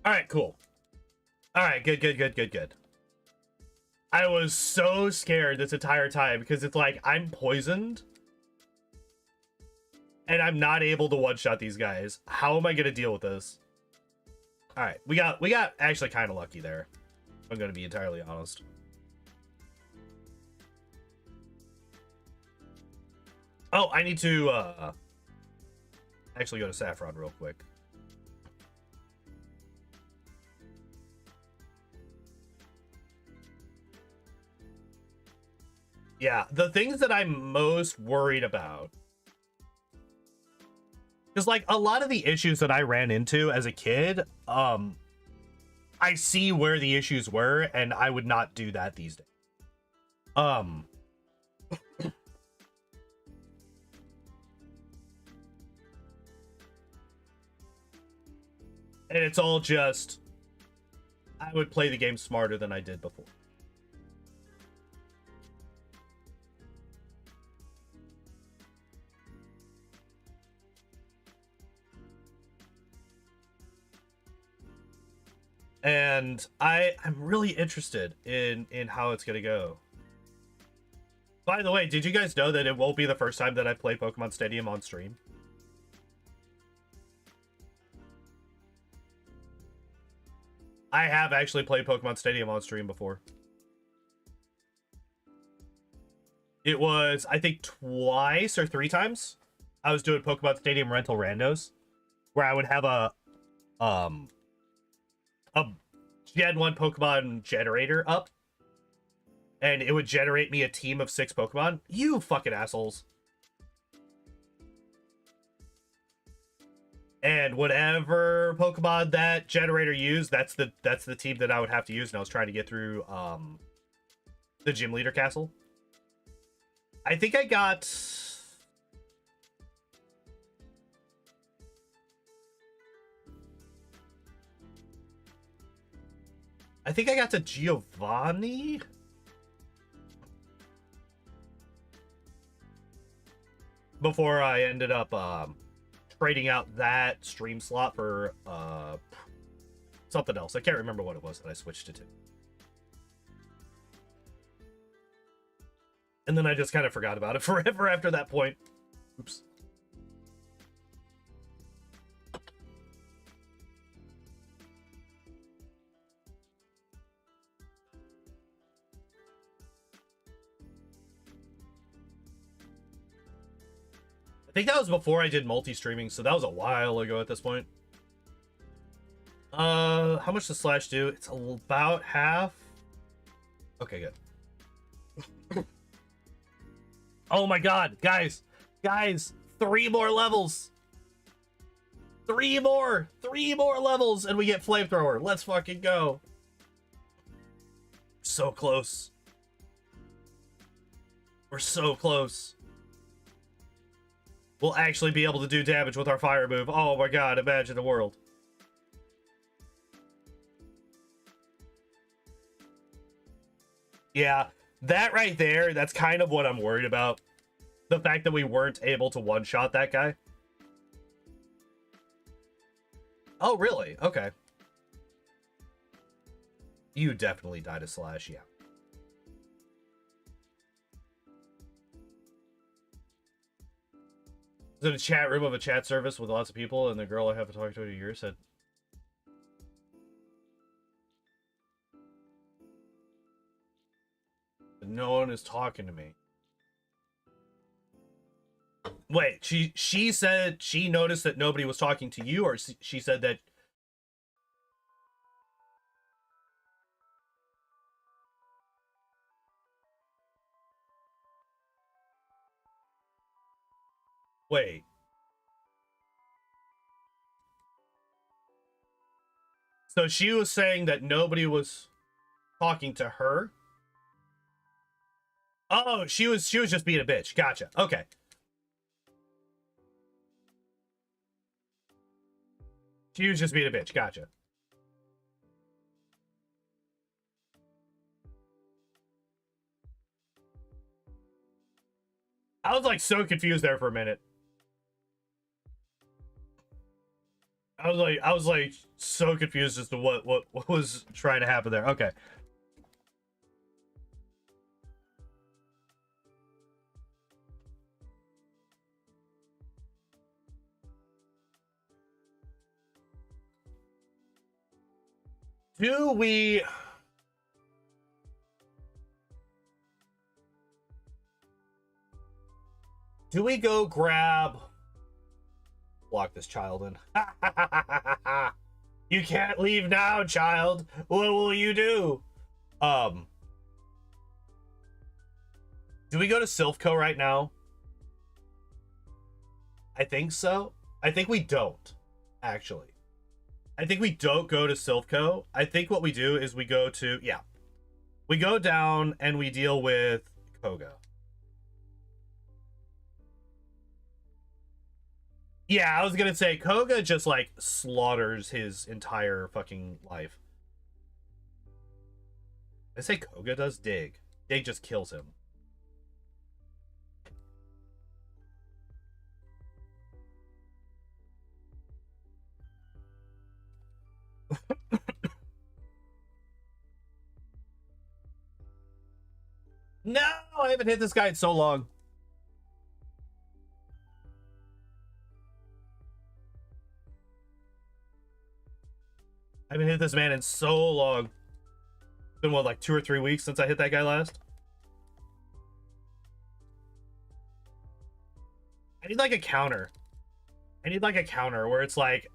All right, cool. All right, good. I was so scared this entire time because it's like I'm poisoned and I'm not able to one-shot these guys. How am I going to deal with this? All right, we got actually kind of lucky there. I'm going to be entirely honest. Oh, I need to actually go to Saffron real quick. Yeah, the things that I'm most worried about, because like a lot of the issues that I ran into as a kid, I see where the issues were, and I would not do that these days. And it's all just, I would play the game smarter than I did before. And I'm really interested in how it's gonna go. By the way, did you guys know that it won't be the first time that I play Pokemon Stadium on stream? I have actually played Pokemon Stadium on stream before. It was, I think, twice or 3 times. I was doing Pokemon Stadium rental randos, where I would have a Gen 1 Pokemon generator up, and it would generate me a team of 6 Pokemon. You fucking assholes. And whatever Pokemon that generator used, that's the team that I would have to use, and I was trying to get through the gym leader castle. I think I got I think I got to Giovanni. Before I ended up trading out that stream slot for something else. I can't remember what it was that I switched it to. And then I just kind of forgot about it forever after that point. Oops. I think that was before I did multi-streaming, so that was a while ago at this point. How much does Slash do? It's about half. Okay, good. Oh my god, guys, 3 more levels. 3 more levels, and we get flamethrower. Let's fucking go. So close. We're so close. We'll actually be able to do damage with our fire move. Oh my god, imagine the world. Yeah, that right there, that's kind of what I'm worried about. The fact that we weren't able to one-shot that guy. Oh, really? Okay. You definitely died of Slash, yeah. I was in a chat room of a chat service with lots of people, and the girl I haven't talked to in a year said, no one is talking to me. Wait, she said she noticed that nobody was talking to you, or she said that... Wait. So she was saying that nobody was talking to her? Oh, she was just being a bitch. Gotcha. Okay. She was just being a bitch. Gotcha. I was like so confused there for a minute. I was like so confused as to what was trying to happen there. Okay. Do we go grab... Lock this child in. You can't leave now, child. What will you do? Do we go to Silphco right now? I think so. I think we don't, actually. I think we don't go to Silphco. I think what we do is we go to... Yeah. We go down and we deal with Koga. Yeah, I was gonna say, Koga just, like, slaughters his entire fucking life. I say Koga does? Dig. Dig just kills him. No! I haven't hit this guy in so long. I haven't hit this man in so long. It's been, what, like 2 or 3 weeks since I hit that guy last? I need, like, a counter. I need, like, a counter where it's, like,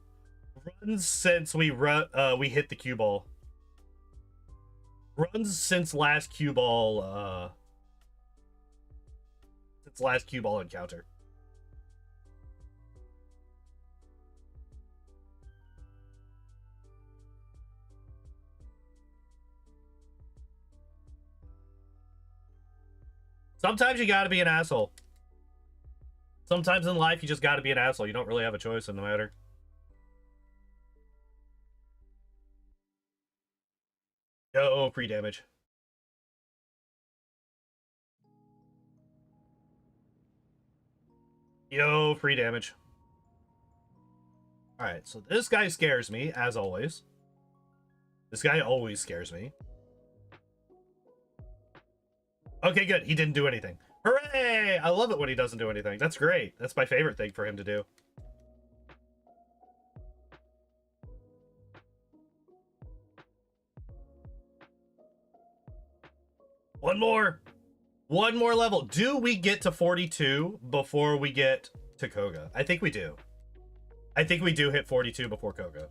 runs since we hit the cue ball. Runs since last cue ball, since last cue ball encounter. Sometimes you gotta be an asshole. Sometimes in life, you just gotta be an asshole. You don't really have a choice in the matter. Yo, free damage. Yo, free damage. Alright, so this guy scares me, as always. This guy always scares me. Okay, good. He didn't do anything. Hooray! I love it when he doesn't do anything. That's great. That's my favorite thing for him to do. One more level. Do we get to 42 before we get to Koga? I think we do. I think we do hit 42 before Koga.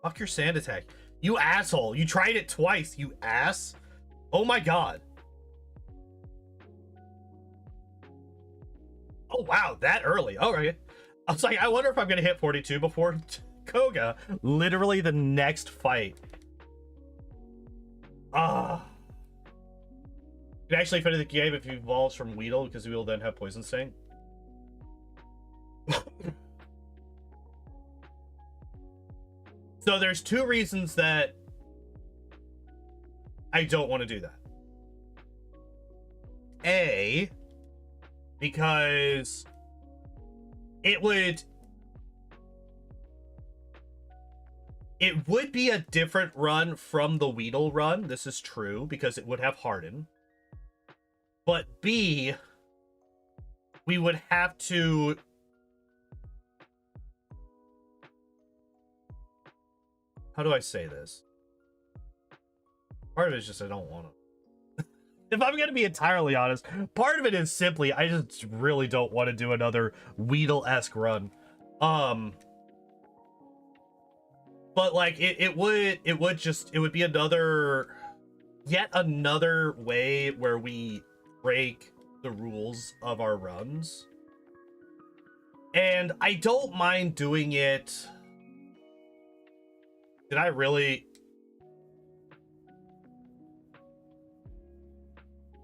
Fuck your sand attack. You asshole. You tried it twice, you ass. Oh my god. Oh wow, that early. Okay. I was like, I wonder if I'm gonna hit 42 before Koga. Literally the next fight. Ah. You can actually finish the game if he evolves from Weedle, because he will then have Poison Sting. So there's two reasons that I don't want to do that. A, because it would be a different run from the Weedle run. This is true, because it would have Harden. But B, we would have to... How do I say this? Part of it is just I don't want to. If I'm going to be entirely honest, part of it is simply I just really don't want to do another Weedle-esque run. But like it would be yet another way where we break the rules of our runs. And I don't mind doing it. Did I really?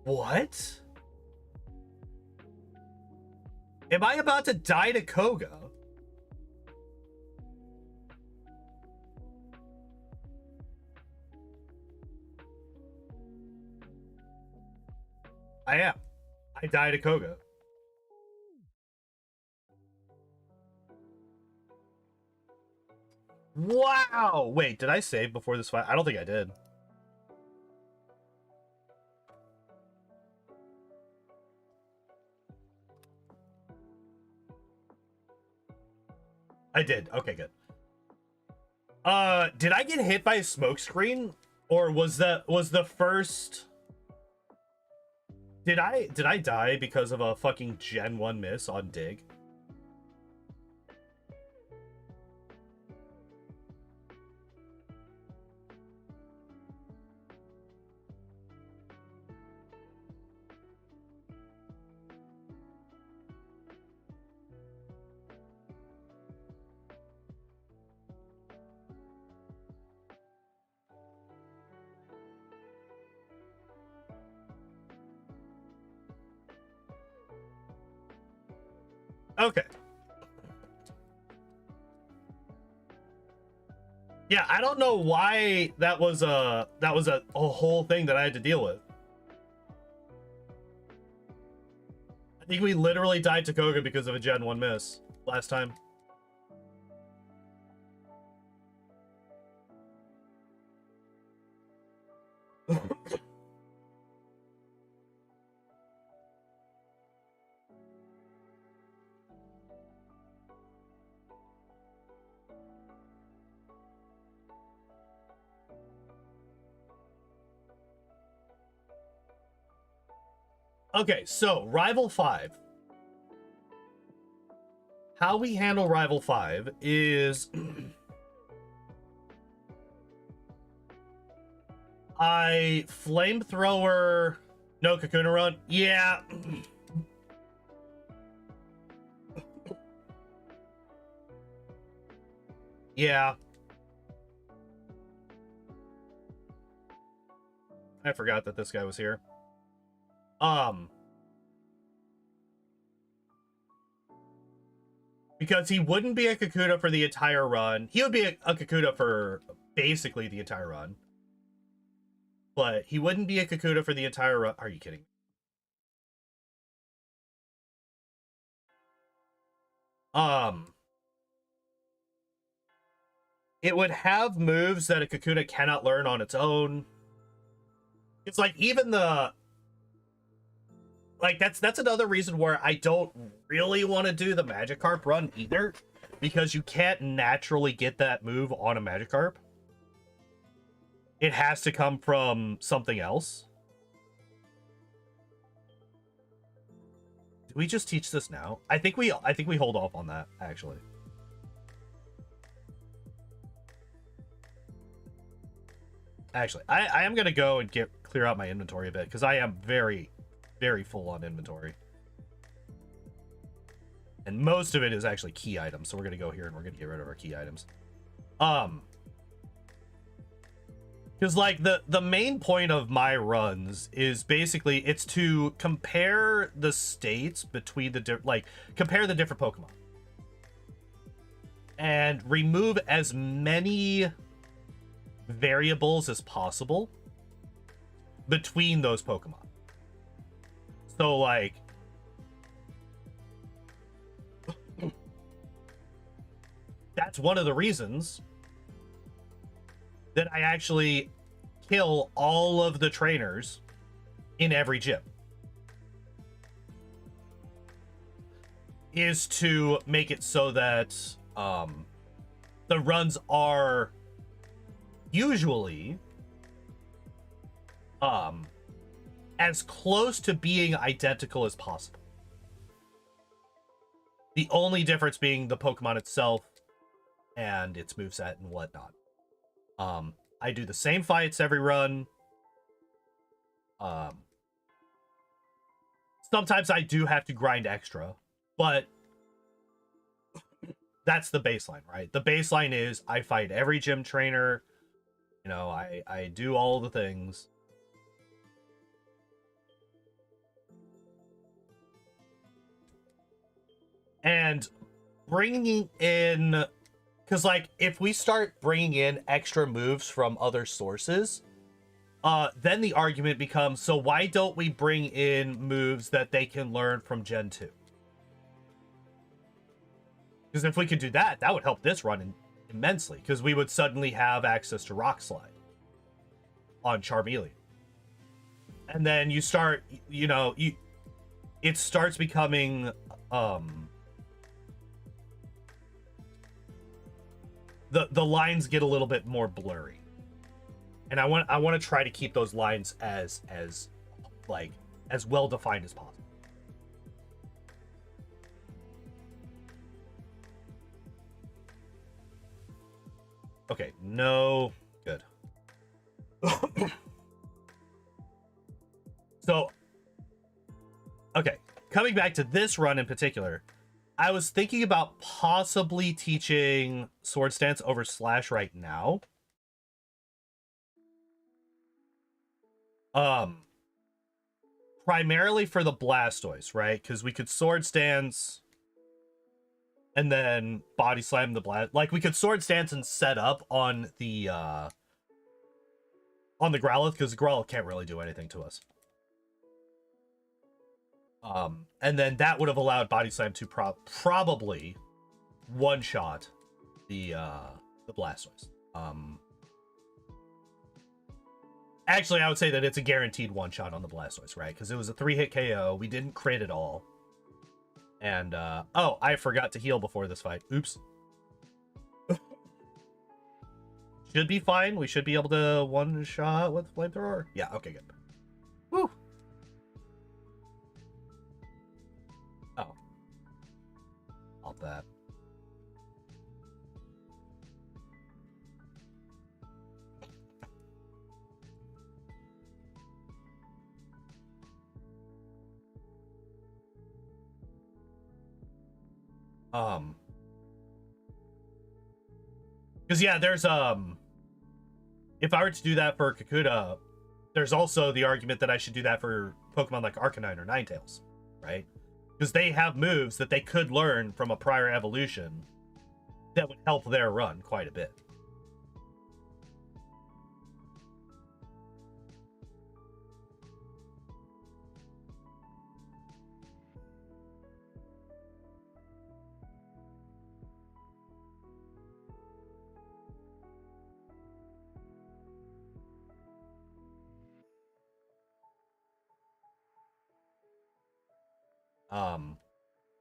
What? Am I about to die to Koga? I am. I die to Koga. Wow! Wait, did I save before this fight? I don't think I did. I did. Okay, good. Did I get hit by a smoke screen? Or was the first... Did I die because of a fucking Gen 1 miss on Dig? Okay. Yeah, I don't know why that was a whole thing that I had to deal with. I think we literally died to Koga because of a Gen 1 miss last time. Okay, so Rival 5. How we handle Rival 5 is... I flamethrower... No Kakuna run? Yeah. Yeah. I forgot that this guy was here. Because he wouldn't be a Kakuna for the entire run. He would be a Kakuna for basically the entire run. But he wouldn't be a Kakuna for the entire run. Are you kidding? It would have moves that a Kakuna cannot learn on its own. It's like even the... Like, that's another reason where I don't really want to do the Magikarp run either. Because you can't naturally get that move on a Magikarp. It has to come from something else. Do we just teach this now? I think we hold off on that, actually. Actually, I am going to go and clear out my inventory a bit, because I am very, very full on inventory. And most of it is actually key items, so we're going to go here and we're going to get rid of our key items. Because, like, the main point of my runs is basically, it's to compare the states between the, compare the different Pokemon. And remove as many variables as possible between those Pokemon. So, like, that's one of the reasons that I actually kill all of the trainers in every gym. Is to make it so that the runs are usually as close to being identical as possible. The only difference being the Pokemon itself and its moveset and whatnot. I do the same fights every run. Sometimes I do have to grind extra, but that's the baseline, right? The baseline is I fight every gym trainer. You know, I do all the things. And bringing in... Because, like, if we start bringing in extra moves from other sources, then the argument becomes, so why don't we bring in moves that they can learn from Gen 2? Because if we could do that, that would help this run immensely. Because we would suddenly have access to Rock Slide on Charmeleon. And then you start, you know, it starts becoming... The lines get a little bit more blurry, and I want to try to keep those lines as well defined as possible. Okay, no, good. So, okay, coming back to this run in particular, I was thinking about possibly teaching Sword Stance over Slash right now. Primarily for the Blastoise, right? Because we could Sword Stance and then Body Slam the Blast. Like, we could Sword Stance and set up on the Growlithe, because the Growlithe can't really do anything to us. And then that would have allowed Body Slam to probably one-shot the Blastoise. Actually, I would say that it's a guaranteed one-shot on the Blastoise, right? Because it was a 3-hit KO. We didn't crit at all. And, oh, I forgot to heal before this fight. Oops. Should be fine. We should be able to one-shot with Flamethrower. Yeah, okay, good. Woo! Oh. All that. Because yeah, there's if I were to do that for Kakuna, there's also the argument that I should do that for Pokemon like Arcanine or Ninetales, right? Because they have moves that they could learn from a prior evolution that would help their run quite a bit.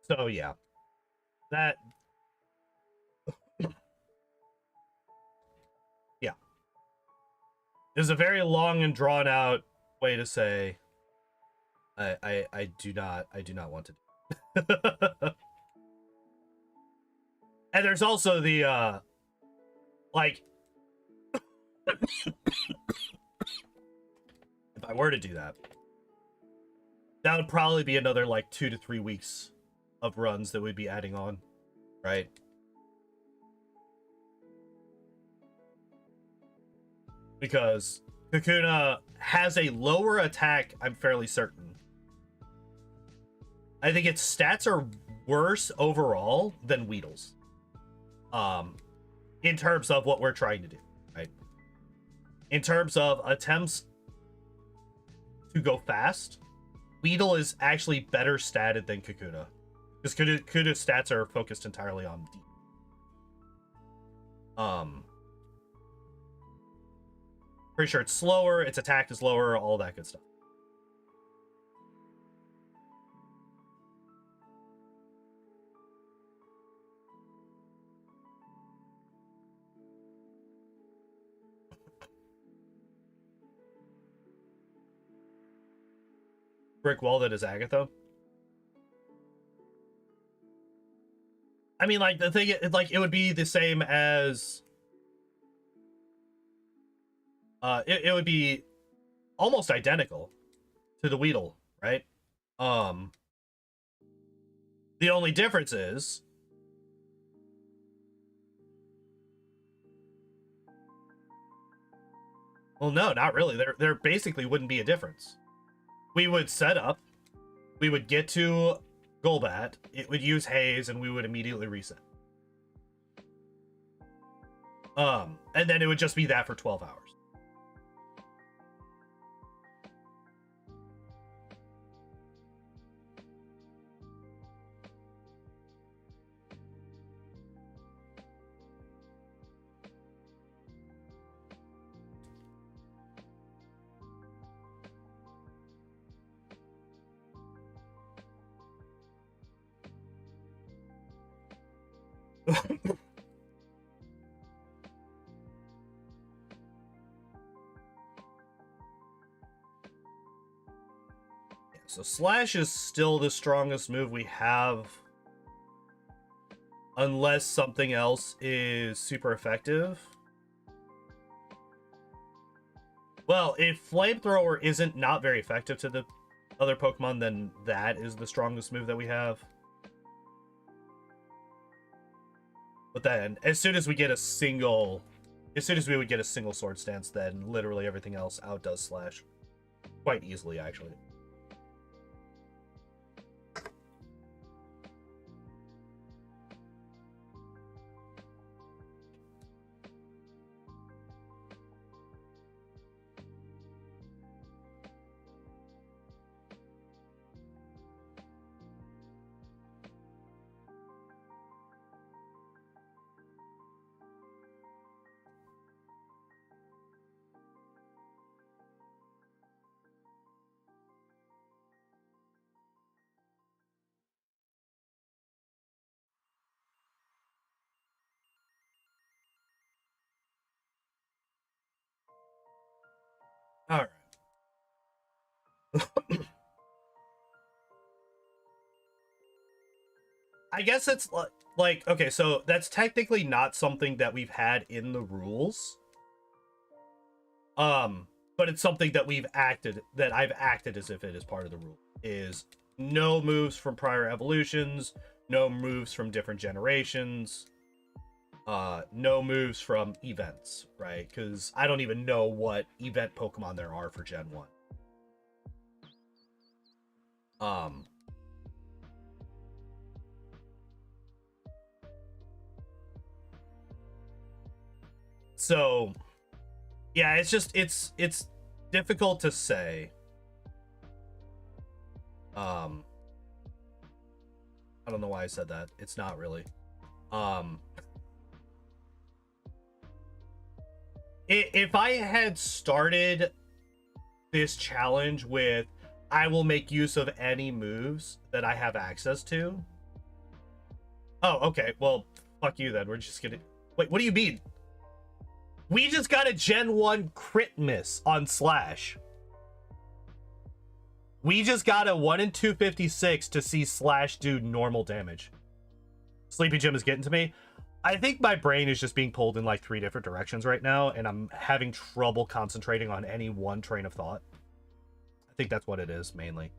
So yeah, that, yeah, is a very long and drawn out way to say I do not want to do. And there's also the like if I were to do that, that would probably be another like 2 to 3 weeks of runs that we'd be adding on, right? Because Kakuna has a lower attack, I'm fairly certain. I think its stats are worse overall than Weedle's. In terms of what we're trying to do, right? In terms of attempts to go fast, Weedle is actually better statted than Kakuna. Because Kakuna's stats are focused entirely on deep. Pretty sure it's slower, its attack is lower, all that good stuff. Brick wall that is Agatha. I mean, like, the thing, like, it would be the same as it would be almost identical to the Weedle, right? The only difference is well, no, not really. There basically wouldn't be a difference. We would set up, we would get to Golbat, it would use Haze, and we would immediately reset. And then it would just be that for 12 hours. So Slash is still the strongest move we have, unless something else is super effective. Well, if Flamethrower isn't not very effective to the other Pokemon, then that is the strongest move that we have. But then, as soon as we get a single... As soon as we would get a single Sword Stance, then literally everything else outdoes Slash. Quite easily, actually. Alright. I guess it's like, okay, so that's technically not something that we've had in the rules. But it's something that I've acted as if it is part of the rule. Is no moves from prior evolutions, no moves from different generations. no moves from events, right? Because I don't even know what event Pokemon there are for Gen 1. So yeah, it's just it's difficult to say. I don't know why I said that. It's not really. If I had started this challenge with I will make use of any moves that I have access to. Oh, okay. Well, fuck you then. We're just gonna... Wait, what do you mean? We just got a Gen 1 crit miss on Slash. We just got a 1 in 256 to see Slash do normal damage. Sleepy Jim is getting to me. I think my brain is just being pulled in like 3 different directions right now, and I'm having trouble concentrating on any one train of thought. I think that's what it is, mainly.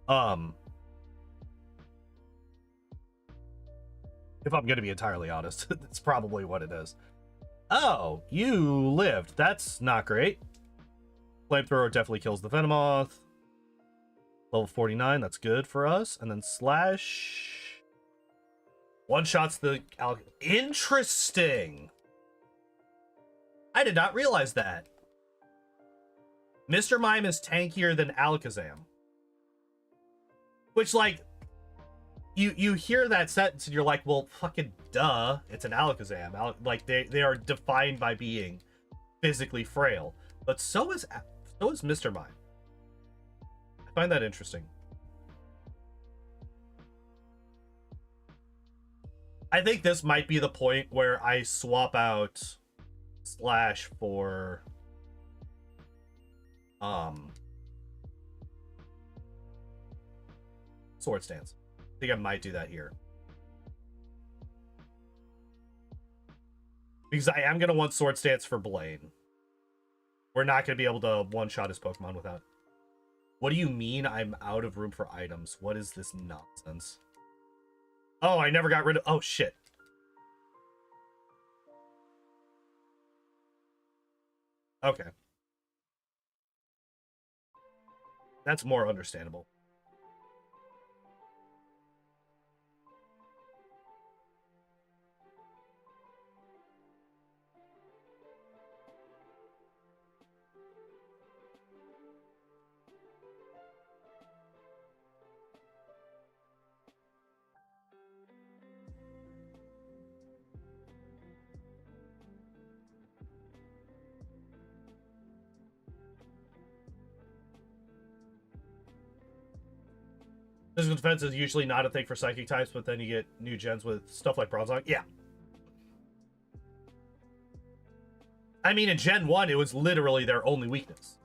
If I'm gonna be entirely honest, that's probably what it is. Oh, you lived. That's not great. Flamethrower definitely kills the Venomoth. Level 49, that's good for us. And then Slash... one-shots the... Interesting! I did not realize that. Mr. Mime is tankier than Alakazam. Which, like... You hear that sentence and you're like, well, fucking duh. It's an Alakazam. Like, they are defined by being physically frail. But so is Mr. Mime. I find that interesting. I think this might be the point where I swap out Slash for Sword Stance. I think I might do that here. Because I am going to want Sword Stance for Blaine. We're not going to be able to one-shot his Pokemon without... What do you mean I'm out of room for items? What is this nonsense? Oh, I never got rid of... Oh, shit. Okay. That's more understandable. Physical defense is usually not a thing for psychic types, but then you get new gens with stuff like Bronzong. Yeah. I mean, in Gen 1, it was literally their only weakness.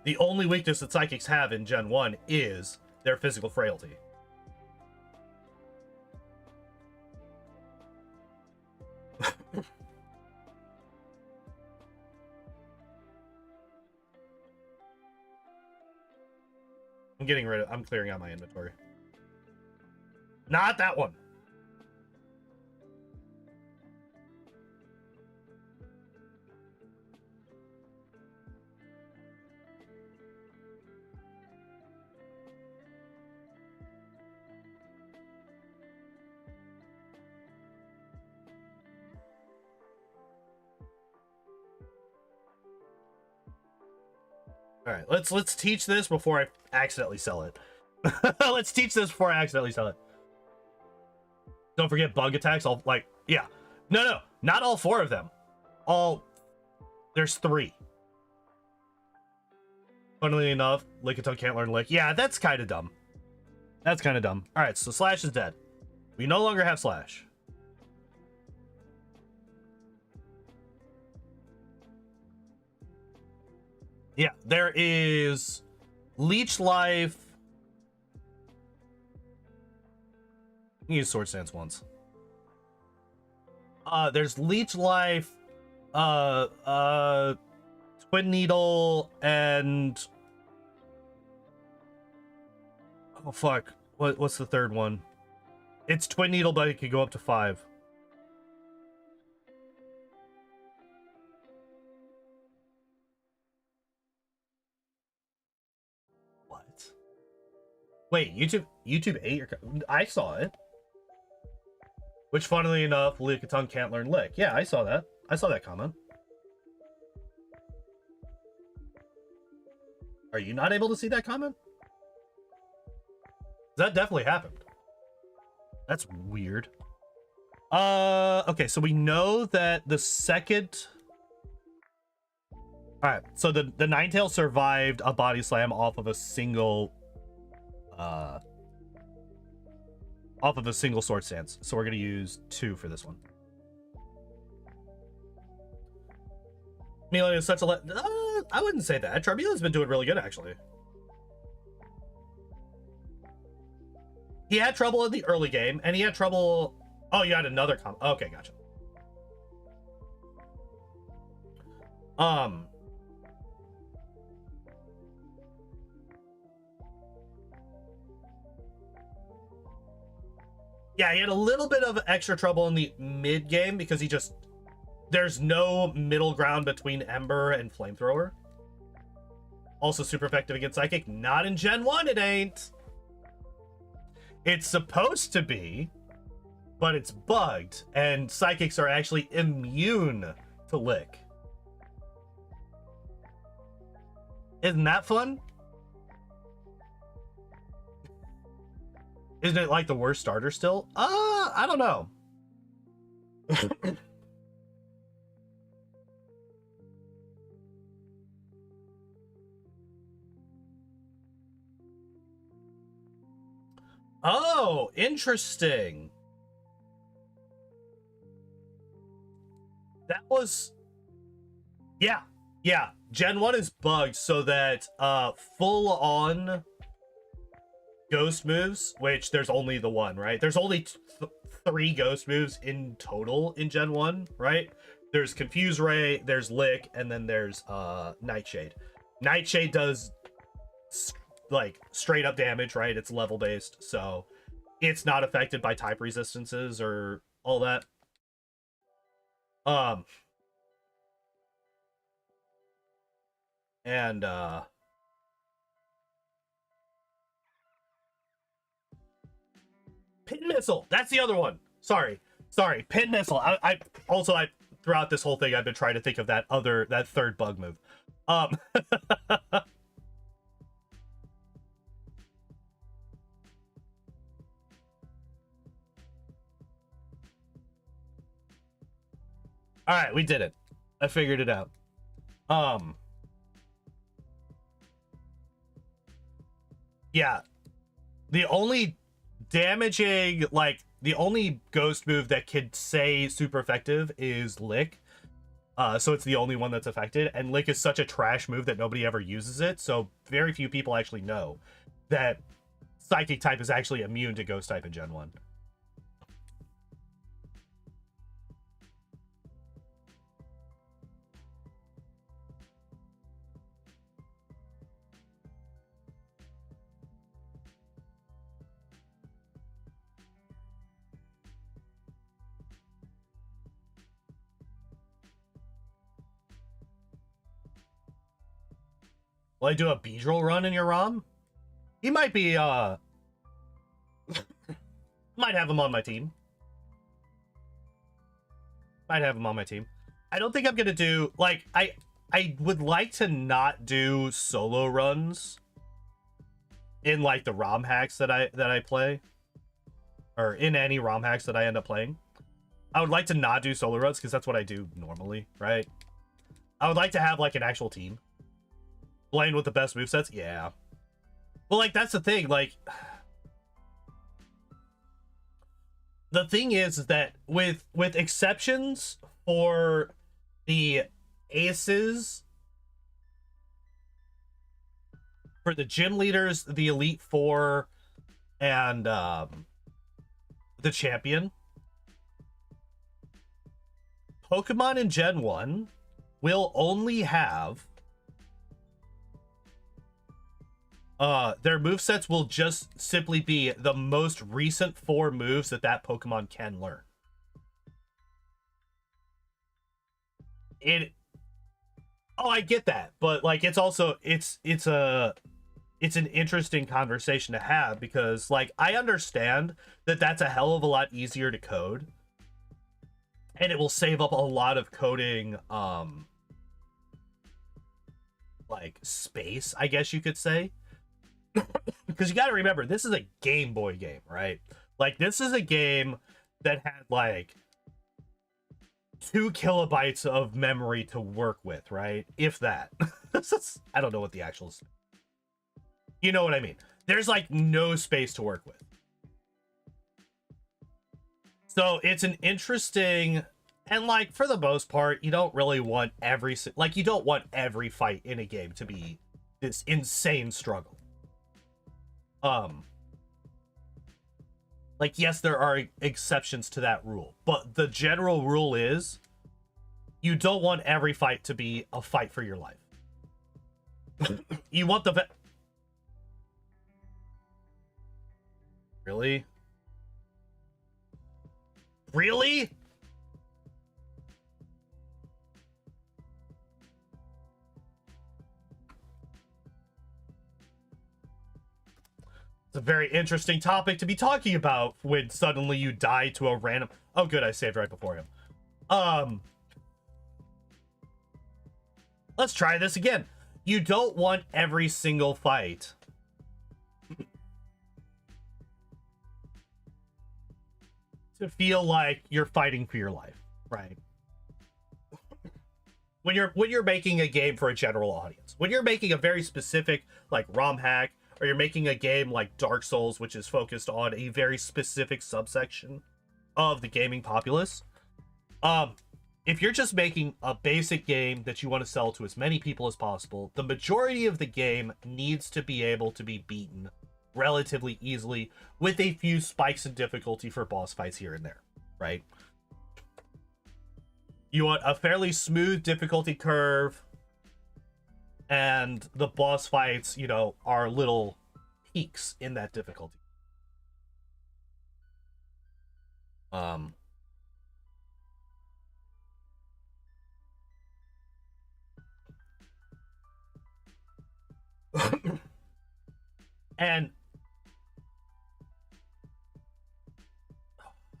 The only weakness that psychics have in Gen 1 is their physical frailty. I'm clearing out my inventory. Not that one. All right, let's teach this before I accidentally sell it. Let's teach this before I accidentally sell it. Don't forget bug attacks. Yeah. No, not all 4 of them. There's 3. Funnily enough, Lickitung can't learn Lick. Yeah, that's kind of dumb. That's kind of dumb. All right, so Slash is dead. We no longer have Slash. Yeah, there is Leech Life. Use Sword Stance once. There's Leech Life, Twin Needle, and oh fuck, what's the third one? It's Twin Needle, but it could go up to 5. What? Wait, YouTube ate your... I saw it. Which, funnily enough, Lickitung can't learn Lick. Yeah, I saw that. I saw that comment. Are you not able to see that comment? That definitely happened. That's weird. Okay, so we know that the second... Alright, so the Ninetale survived a body slam off of a single... off of a single sword stance. So we're going to use 2 for this one. Charmeleon is such a... I wouldn't say that. Charmeleon's been doing really good, actually. He had trouble in the early game, and he had trouble... Oh, you had another comment. Okay, gotcha. Yeah, he had a little bit of extra trouble in the mid game because he just... There's no middle ground between Ember and Flamethrower. Also super effective against Psychic. Not in Gen 1, it ain't. It's supposed to be, but it's bugged, and Psychics are actually immune to Lick. Isn't that fun? Isn't it like the worst starter still? I don't know. Oh, interesting. That was... Yeah. Gen 1 is bugged so that full-on ghost moves, which there's only the one, right? There's only 3 ghost moves in total in Gen 1, right? There's Confuse Ray, there's Lick, and then there's Nightshade. Nightshade does... like straight up damage, right? It's level based, so it's not affected by type resistances or all that. And Pin Missile, that's the other one. Sorry, Pin Missile. I throughout this whole thing I've been trying to think of that third bug move. All right, we did it. I figured it out. Yeah. The only damaging, like, the only ghost move that could say super effective is Lick. So it's the only one that's affected. And Lick is such a trash move that nobody ever uses it. So very few people actually know that Psychic type is actually immune to Ghost type in Gen 1. Will I do a Beedrill run in your ROM? He might be, might have him on my team. I don't think I'm gonna do, like, I would like to not do solo runs in, like, the ROM hacks that I play. Or in any ROM hacks that I end up playing. I would like to not do solo runs, because that's what I do normally, right? I would like to have, like, an actual team. Playing with the best movesets? Yeah. Well, like, that's the thing, like... The thing is that with exceptions for the aces, for the gym leaders, the Elite Four, and the champion, Pokemon in Gen 1 will only have their movesets will just simply be the most recent 4 moves that that Pokemon can learn. Oh, I get that, but like it's also it's an interesting conversation to have, because like I understand that that's a hell of a lot easier to code, and it will save up a lot of coding like space, I guess you could say. Because you got to remember, this is a Game Boy game, right? Like this is a game that had like 2 kilobytes of memory to work with, right? If that. I don't know what the actual, you know what I mean? There's like no space to work with. So it's an interesting, and like for the most part, you don't really want you don't want every fight in a game to be this insane struggle. Like yes, there are exceptions to that rule, but the general rule is you don't want every fight to be a fight for your life. You want the Really? Really? It's a very interesting topic to be talking about when suddenly you die to a random... Oh, good, I saved right before him. Let's try this again. You don't want every single fight to feel like you're fighting for your life, right? When you're making a game for a general audience, when you're making a very specific like ROM hack, or you're making a game like Dark Souls, which is focused on a very specific subsection of the gaming populace, if you're just making a basic game that you want to sell to as many people as possible, the majority of the game needs to be able to be beaten relatively easily with a few spikes in difficulty for boss fights here and there, right? You want a fairly smooth difficulty curve, and the boss fights, you know, are little peaks in that difficulty. And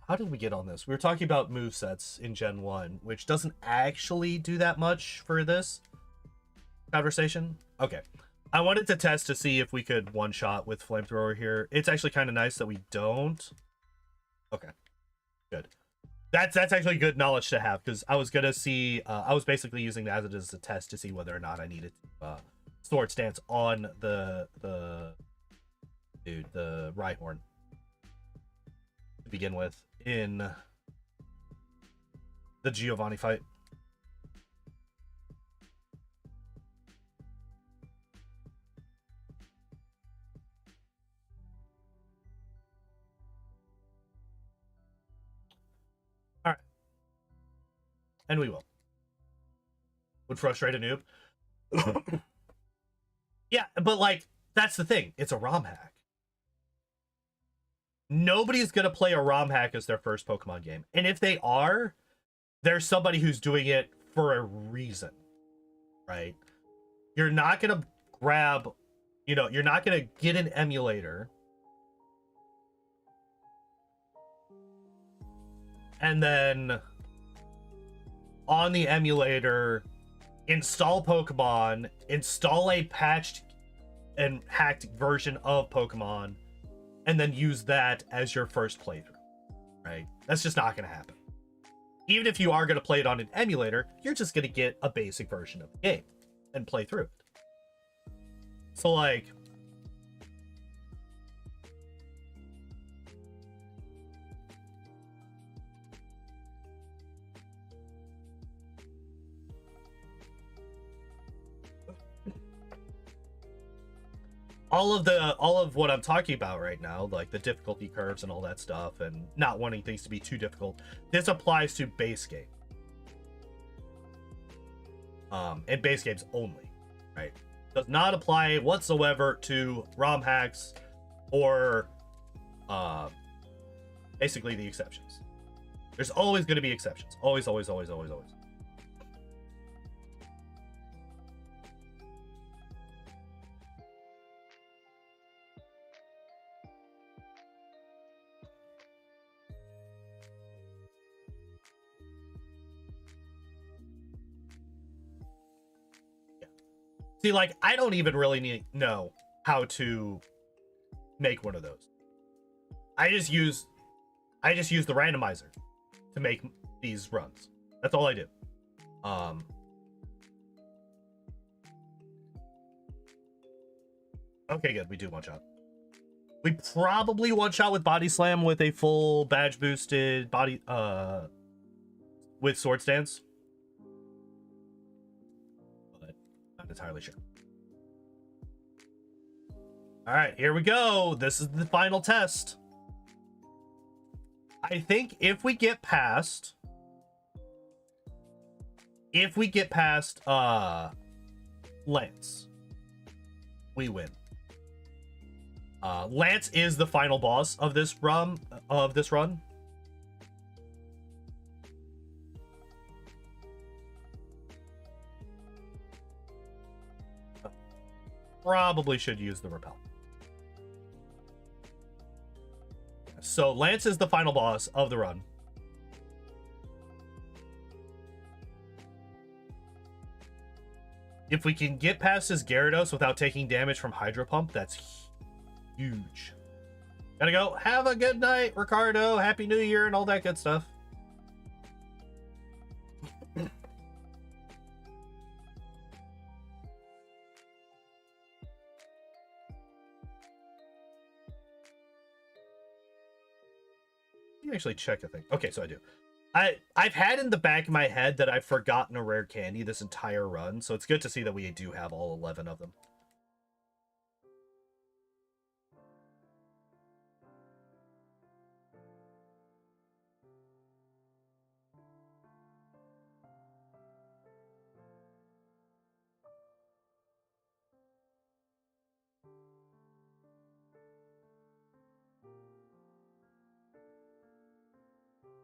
how did we get on this? We were talking about movesets in Gen 1, which doesn't actually do that much for this conversation. Okay. I wanted to test to see if we could one-shot with Flamethrower here. It's actually kind of nice that we don't. Okay. Good. That's actually good knowledge to have, because I was going to see... I was basically using that as a test to see whether or not I needed sword stance on the Rhyhorn to begin with in the Giovanni fight. All right, and we will. Would frustrate a noob. Yeah, but like that's the thing. It's a ROM hack. Nobody's gonna play a ROM hack as their first Pokemon game, and if they are, there's somebody who's doing it for a reason, right? You're not gonna grab, you know, you're not gonna get an emulator and then on the emulator install Pokemon, install a patched and hacked version of Pokemon, and then use that as your first playthrough, right? That's just not going to happen. Even if you are going to play it on an emulator, you're just going to get a basic version of the game and play through it. So, like... all of what I'm talking about right now, like the difficulty curves and all that stuff, and not wanting things to be too difficult, this applies to base game. And base games only, right? Does not apply whatsoever to ROM hacks or basically the exceptions. There's always going to be exceptions. Always, always, always, always, always. See, like, I don't even really know how to make one of those. I just use the randomizer to make these runs. That's all I do. Okay, good. We do one shot. We probably one shot with body slam with a full badge boosted body with sword stance. Not entirely sure. All right, here we go. This is the final test. I think if we get past Lance, we win. Lance is the final boss of this run. Probably should use the repel. So Lance is the final boss of the run. If we can get past his Gyarados without taking damage from Hydro Pump, that's huge. Gotta go. Have a good night, Ricardo. Happy New Year and all that good stuff. Actually check a thing. Okay, so I do. I've had in the back of my head that I've forgotten a rare candy this entire run, so it's good to see that we do have all 11 of them.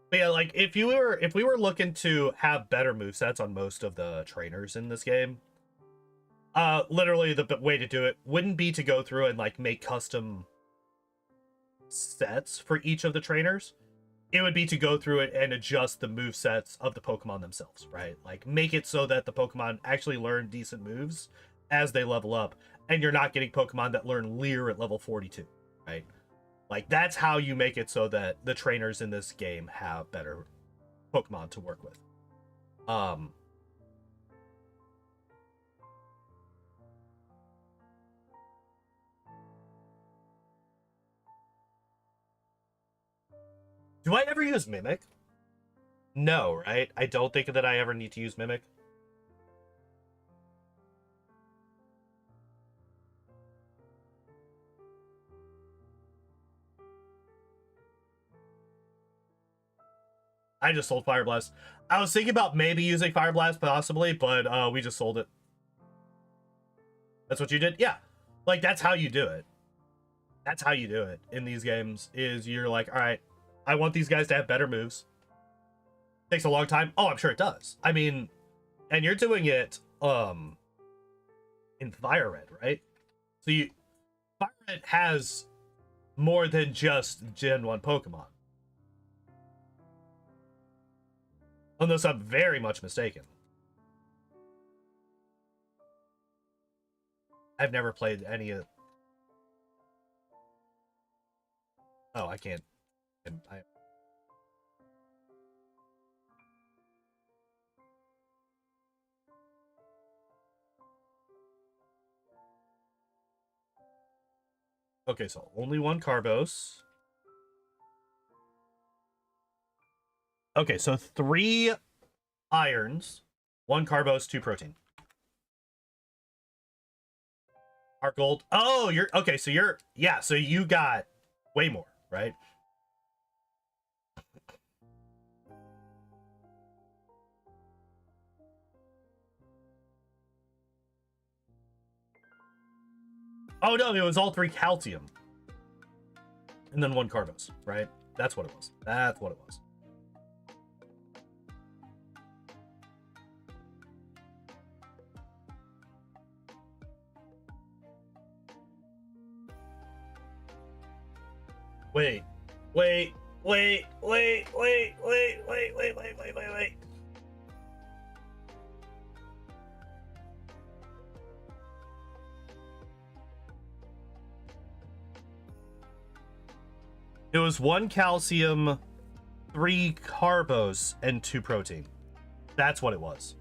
But yeah, like if we were looking to have better movesets on most of the trainers in this game, literally the way to do it wouldn't be to go through and like make custom sets for each of the trainers. It would be to go through it and adjust the movesets of the Pokemon themselves, right? Like make it so that the Pokemon actually learn decent moves as they level up, and you're not getting Pokemon that learn Leer at level 42, right? Like, that's how you make it so that the trainers in this game have better Pokemon to work with. Do I ever use Mimic? No, right? I don't think that I ever need to use Mimic. I just sold Fire Blast. I was thinking about maybe using Fire Blast possibly, but we just sold it. That's what you did? Yeah. Like, that's how you do it. That's how you do it in these games, is you're like, all right, I want these guys to have better moves. Takes a long time. Oh, I'm sure it does. I mean, and you're doing it in Fire Red, right? So Fire Red has more than just Gen 1 Pokemon. Unless I'm very much mistaken. I've never played any of... Oh, I can't... Okay, so only one Carbos. Okay, so 3 irons, 1 Carbos, 2 protein. Our gold. Oh, you're okay. So you're, yeah. So you got way more, right? Oh no, it was all 3 calcium. And then 1 Carbos, right? That's what it was. That's what it was. Wait. It was 1 calcium, 3 carbos, and 2 protein. That's what it was.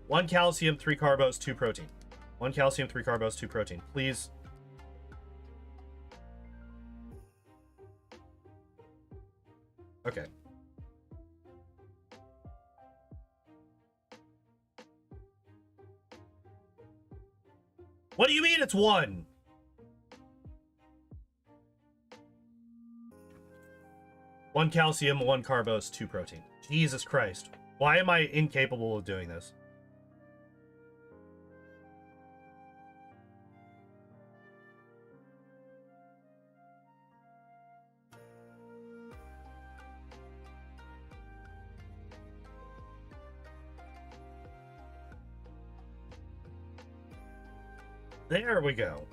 1 calcium, 3 carbos, 2 protein. 1 calcium, 3 carbos, 2 protein. Please. Okay. What do you mean it's 1? One calcium, 1 carbos, 2 protein. Jesus Christ. Why am I incapable of doing this? There we go.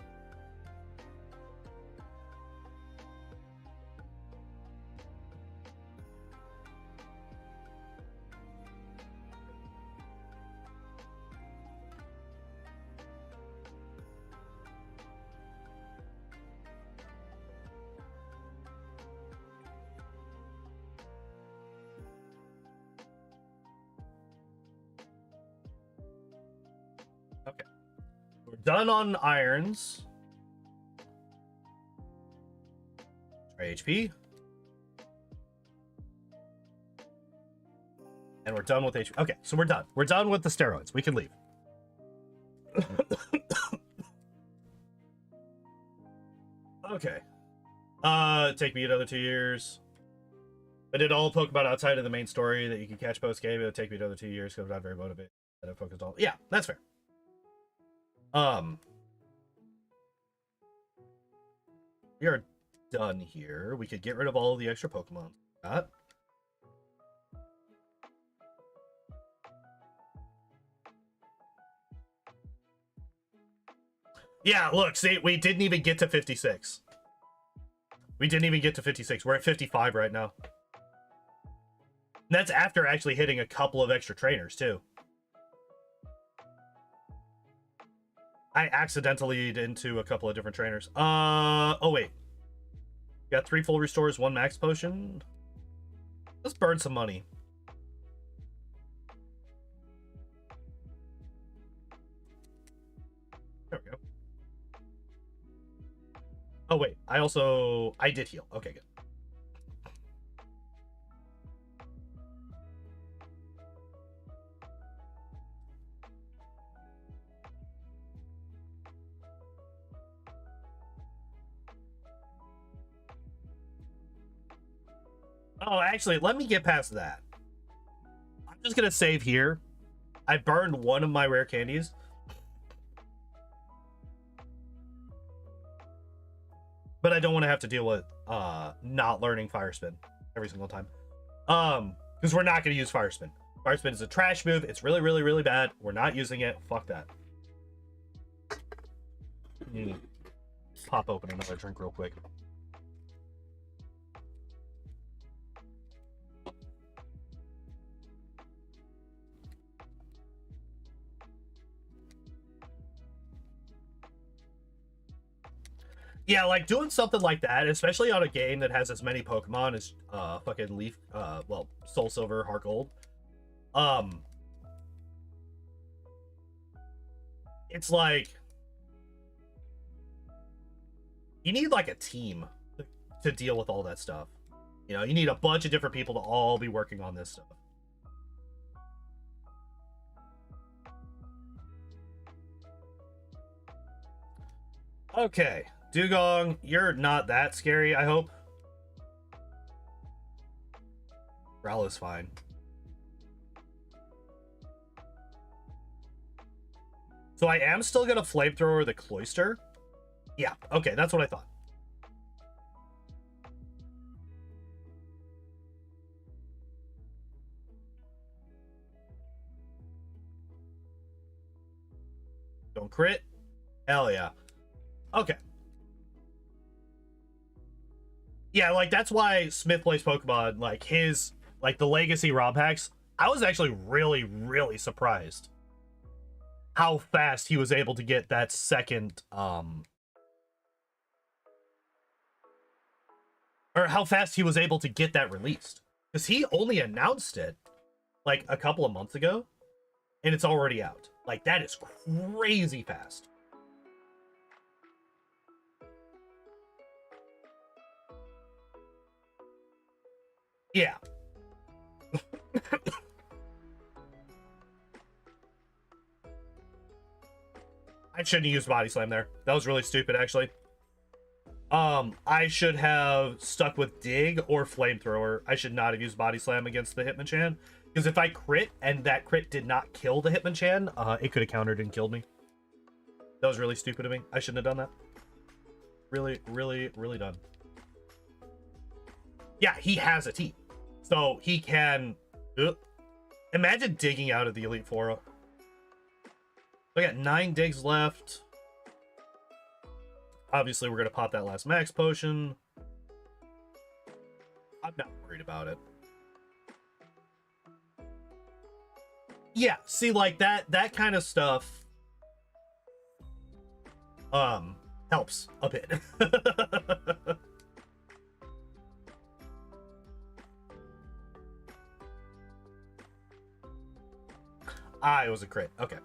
Okay. We're done on irons. Try HP. And we're done with HP. Okay, so we're done. We're done with the steroids. We can leave. Okay. Take me another 2 years. I did all Pokemon outside of the main story that you can catch post-game. It'll take me another 2 years because I'm not very motivated. I focused all. Yeah, that's fair. We are done here. We could get rid of all of the extra Pokemon. Yeah, look, see, we didn't even get to 56. We didn't even get to 56. We're at 55 right now. And that's after actually hitting a couple of extra trainers, too. I accidentally into a couple of different trainers. Oh, wait. Got 3 full restores, 1 max potion. Let's burn some money. There we go. Oh, wait. I did heal. Okay, good. Oh, actually, let me get past that. I'm just going to save here. I burned one of my rare candies. But I don't want to have to deal with not learning Fire Spin every single time. Because we're not going to use Fire Spin. Fire Spin is a trash move. It's really, really, really bad. We're not using it. Fuck that. Pop open another drink real quick. Yeah, like doing something like that, especially on a game that has as many Pokemon as fucking Leaf, well, Soul Silver, Heart Gold. It's like you need like a team to deal with all that stuff. You know, you need a bunch of different people to all be working on this stuff. Okay. Dugong, you're not that scary, I hope. Growl is fine. So I am still gonna flamethrower the Cloyster, Yeah, okay, that's what I thought. Don't crit. Hell yeah. Okay. Yeah, like that's why Smith plays Pokemon, like his like the legacy ROM hacks. I was actually really, really surprised how fast he was able to get that second or how fast he was able to get that released. Because he only announced it like a couple of months ago, and it's already out. Like that is crazy fast. Yeah. I shouldn't have used Body Slam there. That was really stupid, actually. I should have stuck with Dig or Flamethrower. I should not have used Body Slam against the Hitmonchan. Because if I crit and that crit did not kill the Hitmonchan, it could have countered and killed me. That was really stupid of me. I shouldn't have done that. Really, really, really done. Yeah, he has a T. So he can... imagine digging out of the Elite Four. I got 9 digs left. Obviously, we're going to pop that last max potion. I'm not worried about it. Yeah, see, like, that kind of stuff helps a bit. It was a crit. Okay.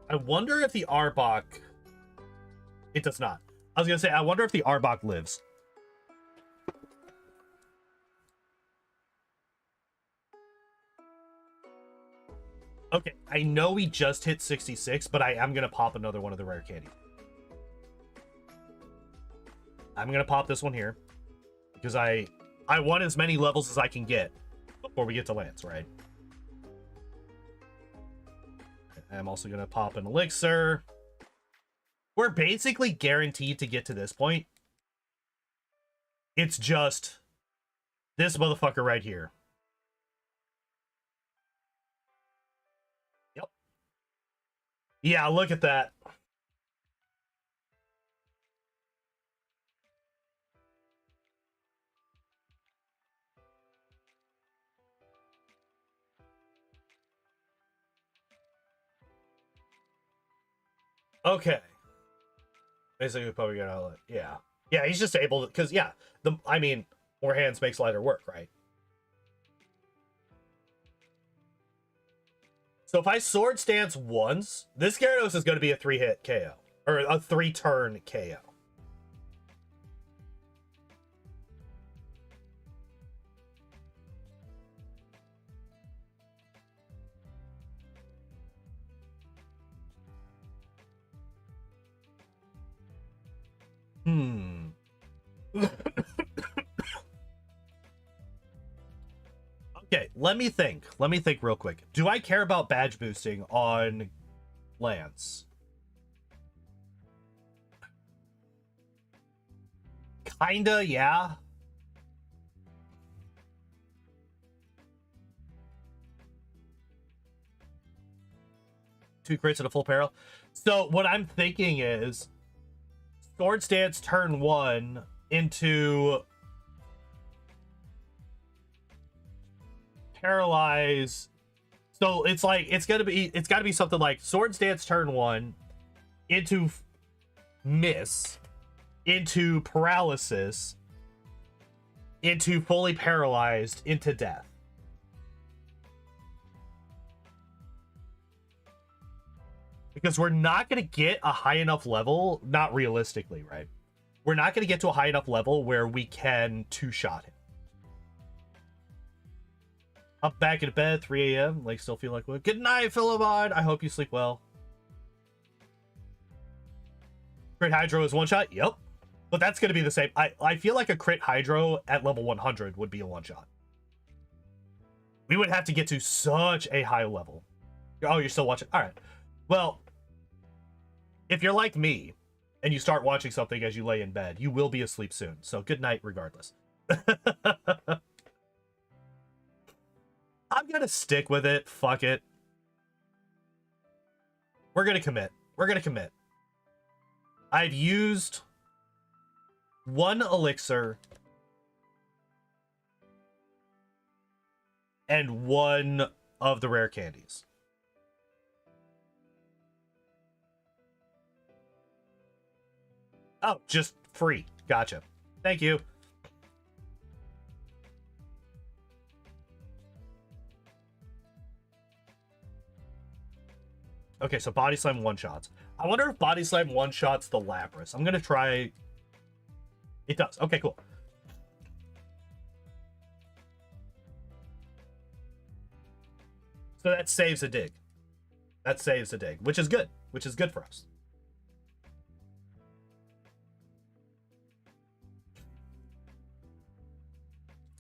I wonder if the Arbok... It does not. I was going to say, I wonder if the Arbok lives. Okay, I know we just hit 66, but I am going to pop another one of the rare candy. I'm going to pop this one here. Because I want as many levels as I can get before we get to Lance, right? I'm also going to pop an elixir. We're basically guaranteed to get to this point. It's just this motherfucker right here. Yep. Yeah, look at that. Okay. Basically, probably gonna outlet. Yeah. Yeah, he's just able to, because, yeah, I mean, more hands makes lighter work, right? So if I Sword Stance once, this Gyarados is going to be a 3-hit KO. Or a 3-turn KO. Okay, let me think. Let me think real quick. Do I care about badge boosting on Lance? Kinda, yeah. Two crits at a full peril. So what I'm thinking is Sword Stance turn 1 into Paralyze. So it's like it's gotta be something like Sword Stance turn 1 into Miss, into Paralysis, into fully paralyzed, into death. Because we're not going to get a high enough level, not realistically, right? We're not going to get to a high enough level where we can two-shot him. Up back in bed, 3 a.m. Like, still feel like, well, good night, Philomon. I hope you sleep well. Crit Hydro is one-shot? Yep. But that's going to be the same. I feel like a Crit Hydro at level 100 would be a one-shot. We would have to get to such a high level. Oh, you're still watching? All right. Well, if you're like me and you start watching something as you lay in bed, you will be asleep soon. So good night regardless. I'm gonna stick with it. Fuck it. We're gonna commit. We're gonna commit. I've used one elixir and one of the rare candies. Oh, just free. Gotcha. Thank you. Okay, so Body Slam one-shots. I wonder if Body Slam one-shots the Lapras. I'm gonna try... It does. Okay, cool. So that saves a dig. That saves a dig, which is good. Which is good for us.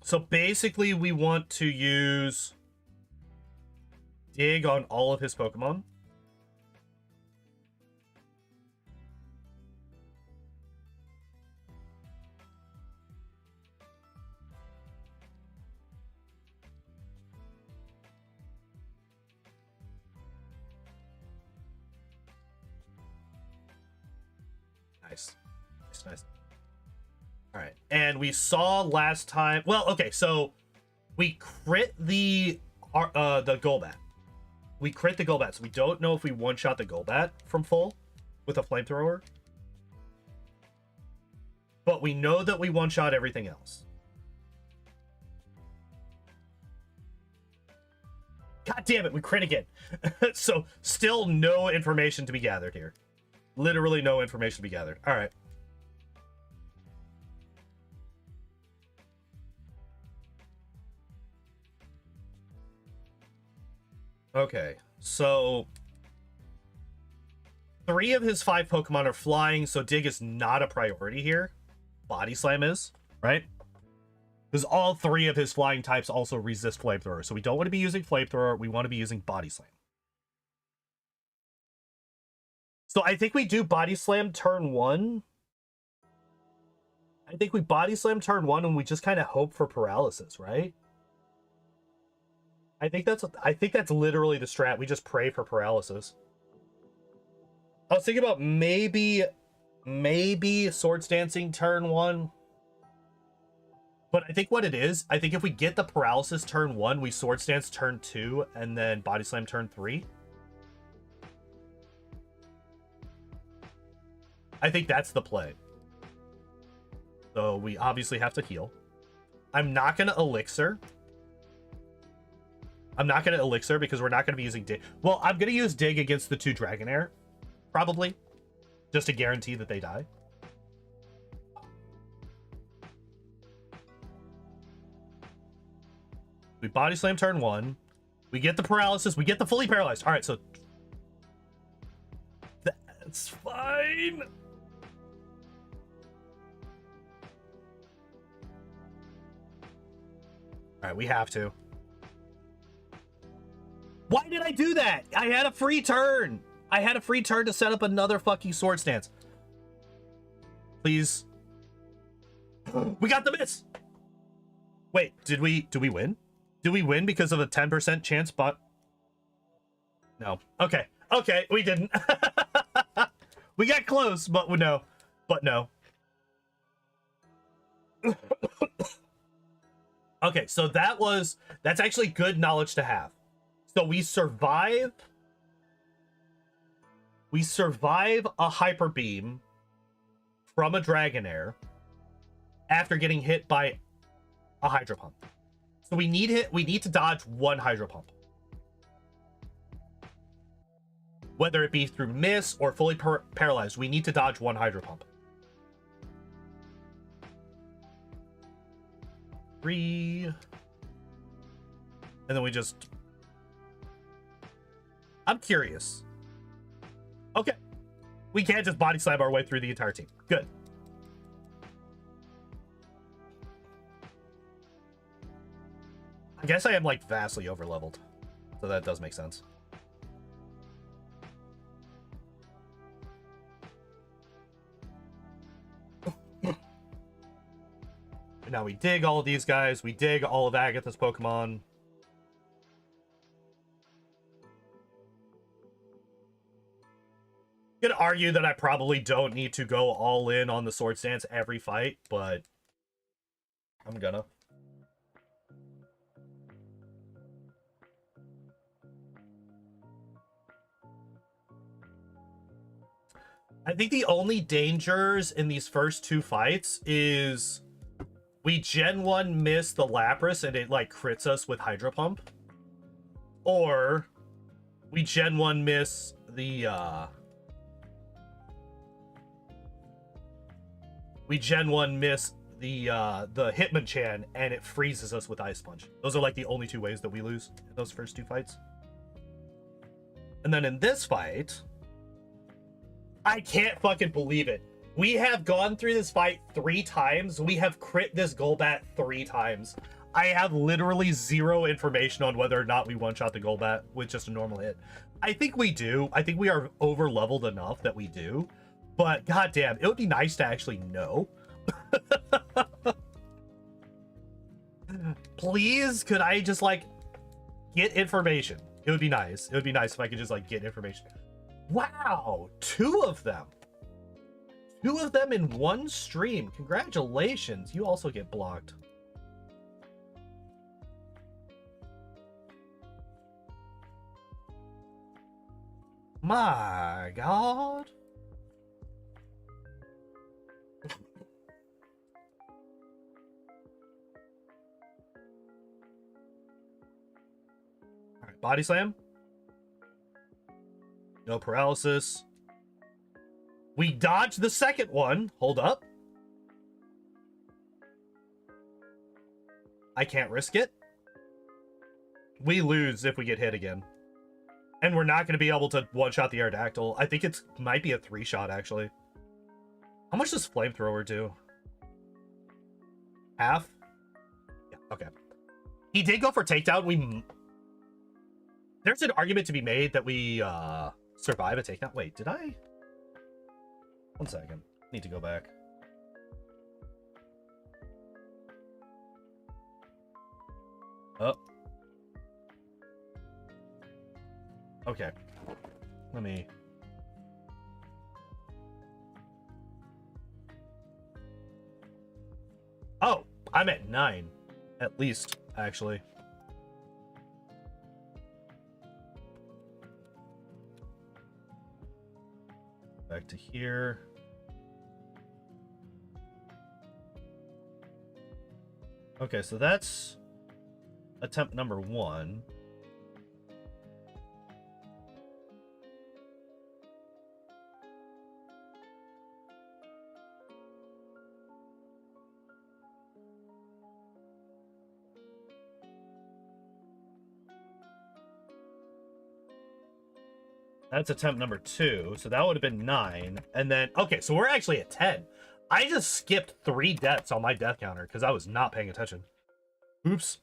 So basically, we want to use dig on all of his Pokemon. Nice. Nice. All right. And we saw last time... Well, okay, so we crit the Golbat. We crit the Golbat, so we don't know if we one-shot the Golbat from full with a Flamethrower. But we know that we one-shot everything else. God damn it, we crit again. So still no information to be gathered here. Literally no information to be gathered. All right. Okay, so 3 of his 5 Pokemon are flying, so Dig is not a priority here. Body Slam is, right? Because all 3 of his flying types also resist Flamethrower, so we don't want to be using Flamethrower, we want to be using Body Slam. So I think we do Body Slam turn 1. I think we Body Slam turn 1 and we just kind of hope for paralysis, right? I think that's literally the strat. We just pray for paralysis. I was thinking about maybe Swords Dancing turn 1. But I think what it is, I think if we get the paralysis turn 1, we Swords Dance turn 2 and then Body Slam turn 3. I think that's the play. So we obviously have to heal. I'm not going to Elixir. I'm not going to Elixir because we're not going to be using Dig. Well, I'm going to use Dig against the 2 Dragonair, probably, just to guarantee that they die. We Body Slam turn 1. We get the paralysis. We get the fully paralyzed. All right, so that's fine. All right, we have to. Why did I do that? I had a free turn. I had a free turn to set up another fucking Swords Dance. Please. We got the miss. Wait, did we win? Did we win because of a 10% chance? But no. Okay. Okay, we didn't. We got close, but no. But no. Okay, so that's actually good knowledge to have. So we survive a Hyper Beam from a Dragonair after getting hit by a Hydro Pump. So we need to dodge 1 Hydro Pump. Whether it be through miss or fully paralyzed, we need to dodge 1 Hydro Pump. 3. And then we just... I'm curious. Okay. We can't just Body Slam our way through the entire team. Good. I guess I am, like, vastly overleveled. So that does make sense. Now we dig all of these guys. We dig all of Agatha's Pokemon. I'm gonna argue that I probably don't need to go all in on the Swords Dance every fight, but I'm gonna. I think the only dangers in these first two fights is we Gen 1 miss the Lapras and it like crits us with Hydro Pump. Or we Gen 1 miss the Hitmonchan and it freezes us with Ice Punch. Those are like the only two ways that we lose in those first two fights. And then in this fight, I can't fucking believe it. We have gone through this fight 3 times. We have crit this Golbat 3 times. I have literally zero information on whether or not we one-shot the Golbat with just a normal hit. I think we do. I think we are over-leveled enough that we do. But goddamn, it would be nice to actually know. Please, could I just like get information? It would be nice. It would be nice if I could just like get information. Wow, 2 of them. 2 of them in one stream. Congratulations. You also get blocked. My God. All right, Body Slam. No paralysis. We dodged the second one. Hold up. I can't risk it. We lose if we get hit again. And we're not going to be able to one-shot the Aerodactyl. I think it might be a 3-shot, actually. How much does Flamethrower do? Half? Yeah, okay. He did go for takedown. There's an argument to be made that we survive a takedown. Wait, did I? 1 second. Need to go back. Oh. Okay. Let me... Oh, I'm at 9. At least, actually. Back to here. Okay, so that's attempt number 1. That's attempt number 2, so that would have been 9. And then, okay, so we're actually at 10. I just skipped 3 deaths on my death counter because I was not paying attention. Oops.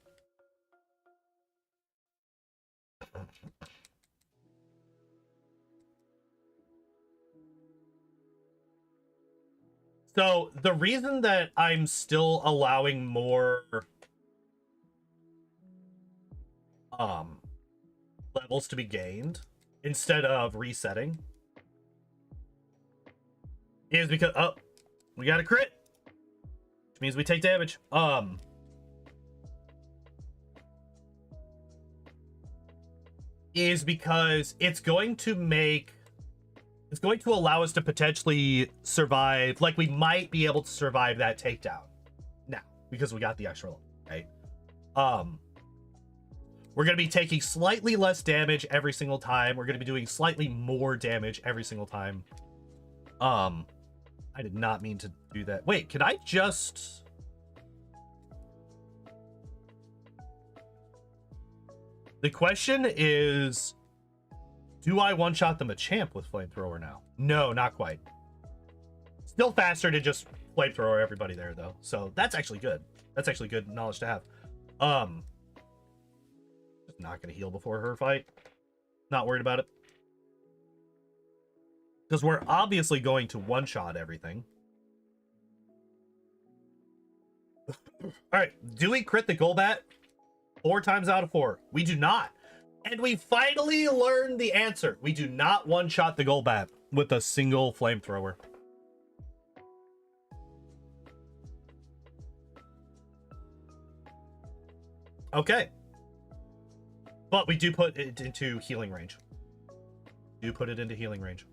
So the reason that I'm still allowing more levels to be gained instead of resetting is because we got a crit, which means we take damage. Is because it's going to allow us to potentially survive, like we might be able to survive that takedown now because we got the extra level, right? We're going to be taking slightly less damage every single time. We're going to be doing slightly more damage every single time. I did not mean to do that. Wait, can I just... The question is, do I one-shot the Machamp with Flamethrower now? No, not quite. Still faster to just Flamethrower everybody there, though. So that's actually good. That's actually good knowledge to have. Just not going to heal before her fight. Not worried about it. Because we're obviously going to one-shot everything. All right, do we crit the Golbat 4 times out of 4? We do not. And we finally learned the answer. We do not one-shot the Golbat with a single flamethrower. Okay. But we do put it into healing range. Do put it into healing range.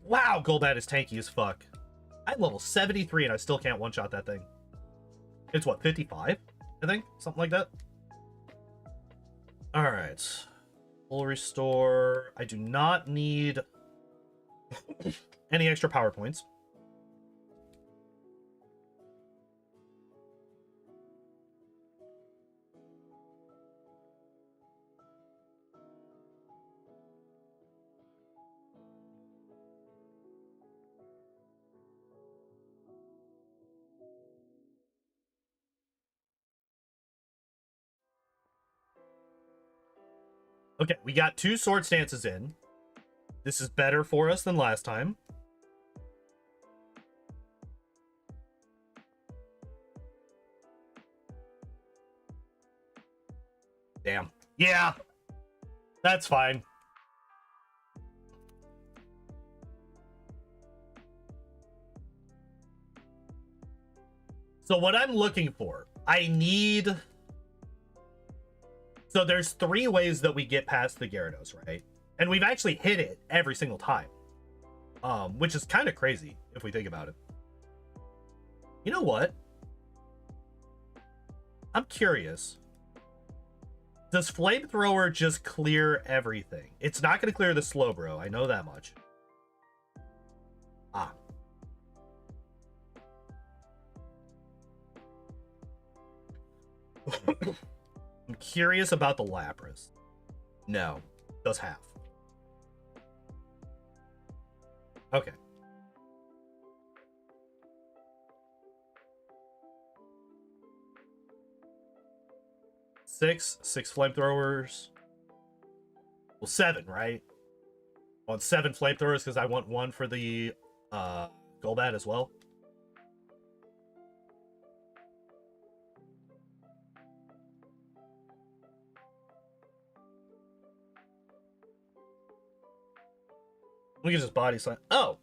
Wow, Golbat is tanky as fuck. I'm level 73 and I still can't one-shot that thing. It's what, 55? I think? Something like that. Alright. Full restore. I do not need any extra power points. Okay, we got 2 sword stances in. This is better for us than last time. Damn. Yeah. That's fine. So what I'm looking for, I need... So there's 3 ways that we get past the Gyarados, right? And we've actually hit it every single time. Which is kind of crazy if we think about it. You know what? I'm curious. Does Flamethrower just clear everything? It's not going to clear the Slowbro. I know that much. Ah. I'm curious about the Lapras. No. Does half. Okay. Six flamethrowers. Well, 7, right? I want 7 flamethrowers because I want 1 for the Golbat as well. We can just body slam. Oh!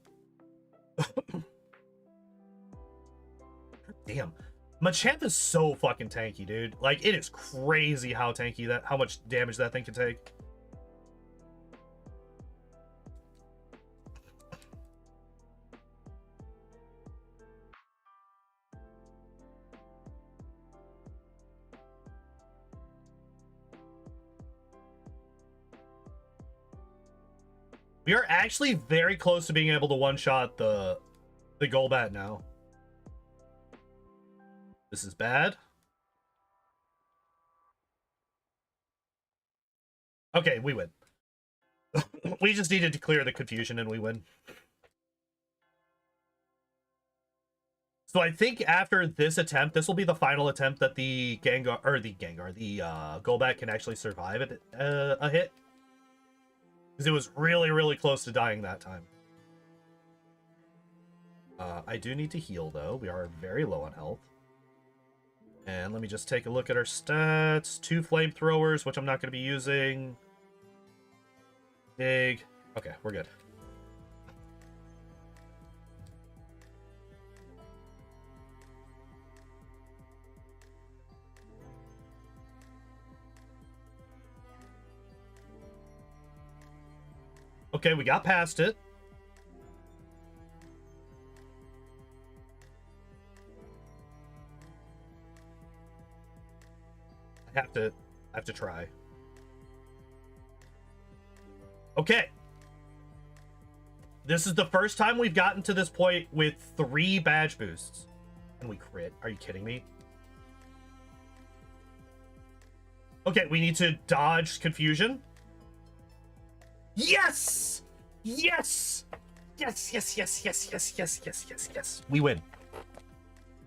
Damn. Machamp is so fucking tanky, dude. Like, it is crazy how tanky that, how much damage that thing can take. We are actually very close to being able to one-shot the Golbat now. This is bad. Okay, we win. We just needed to clear the confusion and we win. So I think after this attempt, this will be the final attempt that the Golbat can actually survive a hit. Because it was really, really close to dying that time. I do need to heal, though. We are very low on health. And let me just take a look at our stats. 2 flamethrowers, which I'm not going to be using. Dig. Okay, we're good. Okay, we got past it. I have to try. Okay. This is the first time we've gotten to this point with 3 badge boosts. And we crit. Are you kidding me? Okay, we need to dodge confusion. Yes! Yes! Yes, yes, yes, yes, yes, yes, yes, yes, yes. We win.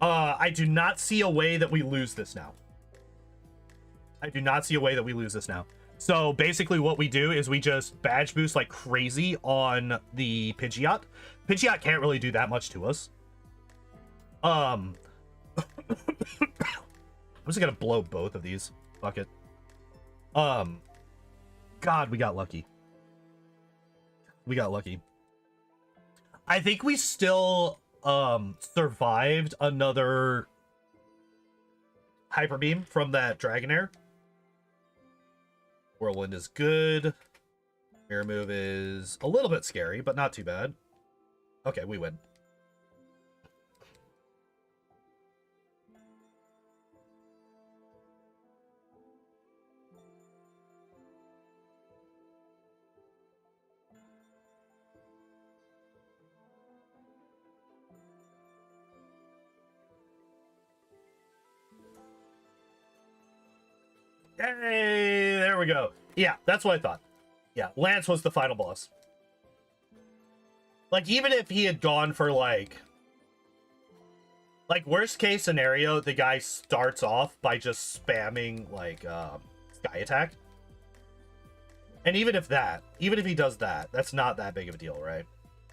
I do not see a way that we lose this now. I do not see a way that we lose this now. So basically what we do is we just badge boost like crazy on the Pidgeot. Pidgeot can't really do that much to us. I'm just gonna blow both of these. Fuck it. God, we got lucky. We got lucky. I think we still survived another Hyper Beam from that Dragonair. Whirlwind is good. Mirror Move is a little bit scary, but not too bad. Okay, we win. Hey, there we go. Yeah, that's what I thought. Yeah, Lance was the final boss. Like, even if he had gone for, like, worst case scenario, the guy starts off by just spamming, like, Sky Attack. And even if he does that, that's not that big of a deal, right?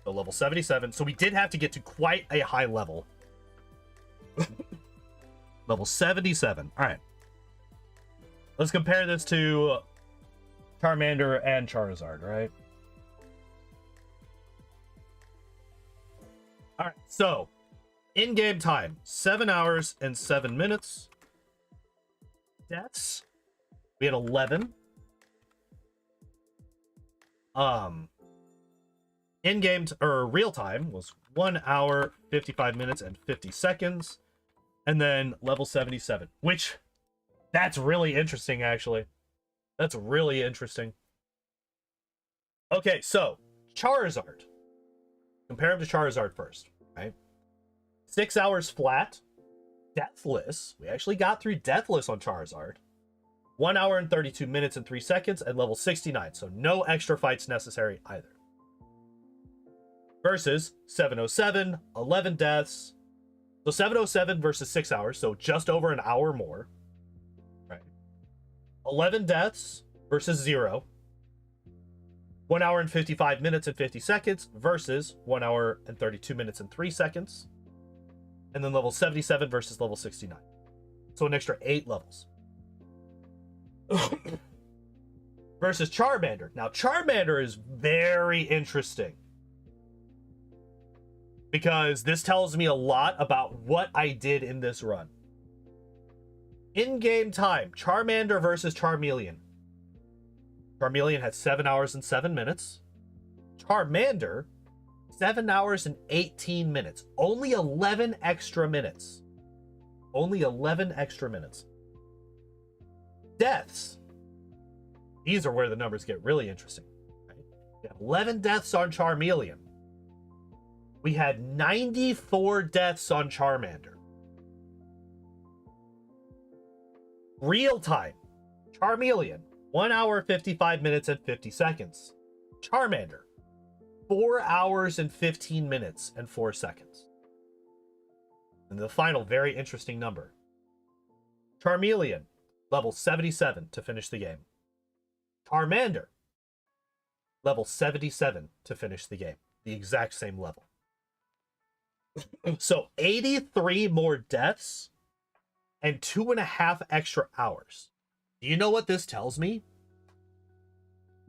So level 77. So we did have to get to quite a high level. Level 77. All right. Let's compare this to Charmander and Charizard, right? All right, so in-game time, 7 hours and 7 minutes. Deaths, we had 11. In-game or real time was 1 hour, 55 minutes, and 50 seconds. And then level 77, which that's really interesting, actually. That's really interesting. Okay, so Charizard. Compare him to Charizard first, right? 6 hours flat. Deathless. We actually got through Deathless on Charizard. 1 hour and 32 minutes and 3 seconds and level 69. So no extra fights necessary either. Versus 707, 11 deaths. So 707 versus 6 hours, so just over an hour more. Right. 11 deaths versus 0. 1 hour and 55 minutes and 50 seconds versus 1 hour and 32 minutes and 3 seconds. And then level 77 versus level 69. So an extra 8 levels. Versus Charmander. Now, Charmander is very interesting, because this tells me a lot about what I did in this run. In-game time, Charmander versus Charmeleon. Charmeleon had 7 hours and 7 minutes. Charmander, 7 hours and 18 minutes. Only 11 extra minutes. Only 11 extra minutes. Deaths. These are where the numbers get really interesting. Right? We have 11 deaths on Charmeleon. We had 94 deaths on Charmander. Real time. Charmeleon, 1 hour, 55 minutes, and 50 seconds. Charmander, 4 hours and 15 minutes and 4 seconds. And the final very interesting number. Charmeleon, level 77 to finish the game. Charmander, level 77 to finish the game. The exact same level. So 83 more deaths and 2.5 extra hours. Do you know what this tells me?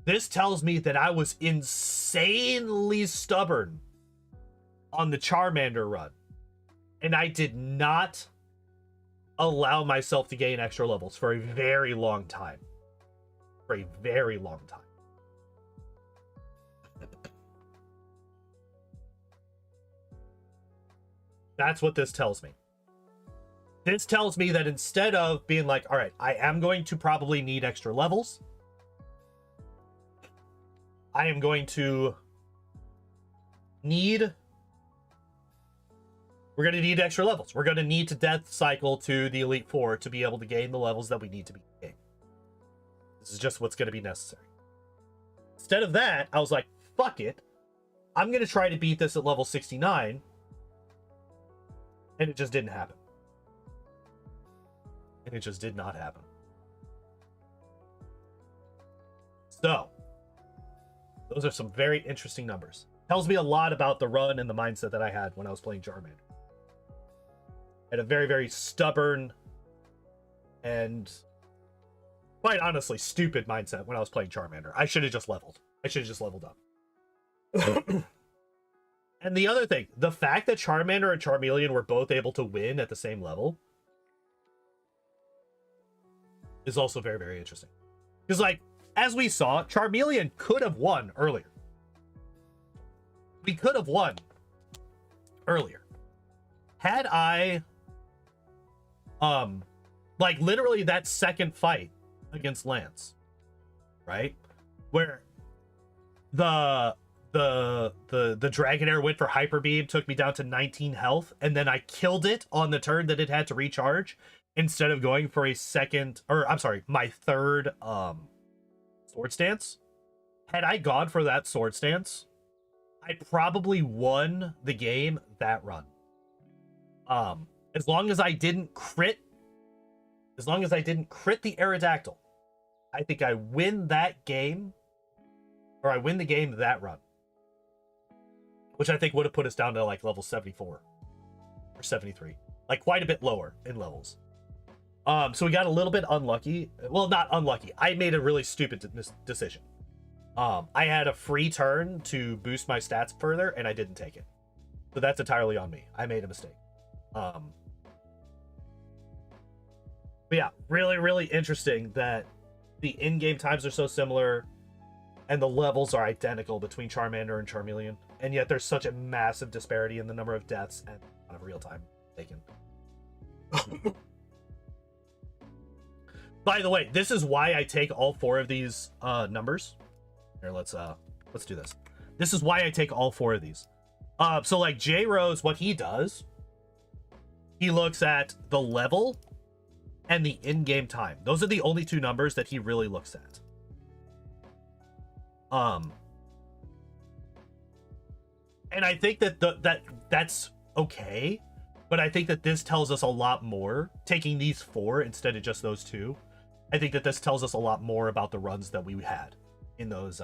This tells me that I was insanely stubborn on the Charmander run, and I did not allow myself to gain extra levels for a very long time. For a very long time. That's what this tells me. This tells me that instead of being like, all right, I am going to probably need extra levels, I am going to need... We're going to need extra levels. We're going to need to death cycle to the Elite Four to be able to gain the levels that we need to be gained. This is just what's going to be necessary. Instead of that, I was like, fuck it. I'm going to try to beat this at level 69. And it just didn't happen. And it just did not happen. So, those are some very interesting numbers. Tells me a lot about the run and the mindset that I had when I was playing Charmander. had a very, very stubborn and quite honestly stupid mindset when I was playing Charmander. I should have just leveled. I should have just leveled up. And the other thing, the fact that Charmander and Charmeleon were both able to win at the same level is also very, very interesting. Because, like, as we saw, Charmeleon could have won earlier. We could have won earlier. Had I, like, literally that second fight against Lance, right? Where the Dragonair went for Hyper Beam, took me down to 19 health, and then I killed it on the turn that it had to recharge instead of going for a second, or I'm sorry, my third Sword Stance. Had I gone for that Sword Stance, I probably won the game that run. As long as I didn't crit the Aerodactyl, I think I win that game, or I win the game that run. Which I think would have put us down to like level 74 or 73, like quite a bit lower in levels. So we got a little bit unlucky. Well, not unlucky. I made a really stupid decision. I had a free turn to boost my stats further, and I didn't take it. So that's entirely on me. I made a mistake. But yeah, really, really interesting that the in-game times are so similar and the levels are identical between Charmander and Charmeleon. And yet there's such a massive disparity in the number of deaths and amount of real time taken. By the way, this is why I take all four of these numbers. Here, let's do this. This is why I take all four of these. So like J Rose, what he does, he looks at the level and the in-game time. Those are the only two numbers that he really looks at. And I think that that's okay, but I think that this tells us a lot more. Taking these four instead of just those two, I think that this tells us a lot more about the runs that we had in those,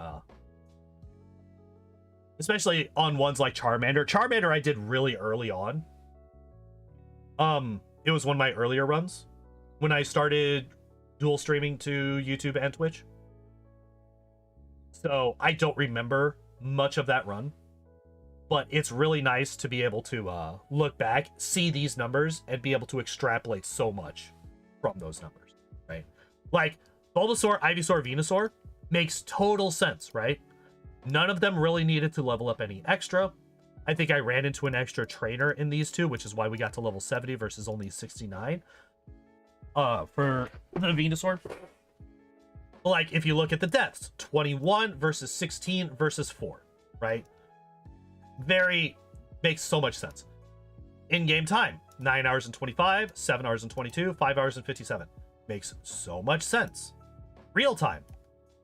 especially on ones like Charmander. Charmander I did really early on. It was one of my earlier runs when I started dual streaming to YouTube and Twitch. So I don't remember much of that run. But it's really nice to be able to look back, see these numbers, and be able to extrapolate so much from those numbers, right? Like, Bulbasaur, Ivysaur, Venusaur makes total sense, right? None of them really needed to level up any extra. I think I ran into an extra trainer in these two, which is why we got to level 70 versus only 69 for the Venusaur. Like, if you look at the deaths, 21 versus 16 versus 4, right? Makes so much sense. In-game time, 9 hours and 25, 7 hours and 22, 5 hours and 57. Makes so much sense. Real time,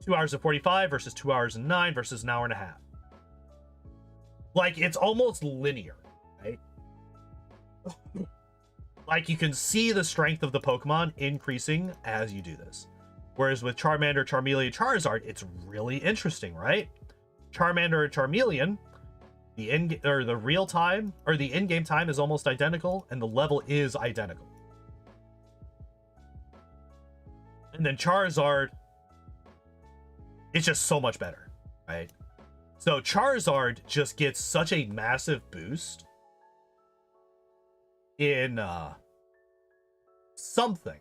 2 hours and 45 versus 2 hours and 9 versus an hour and a half. Like, it's almost linear, right? Like, you can see the strength of the Pokemon increasing as you do this. Whereas with Charmander, Charmeleon, Charizard, it's really interesting, right? Charmander and Charmeleon, the real time or the in-game time is almost identical, and the level is identical. And then Charizard, it's just so much better, right? So Charizard just gets such a massive boost in something,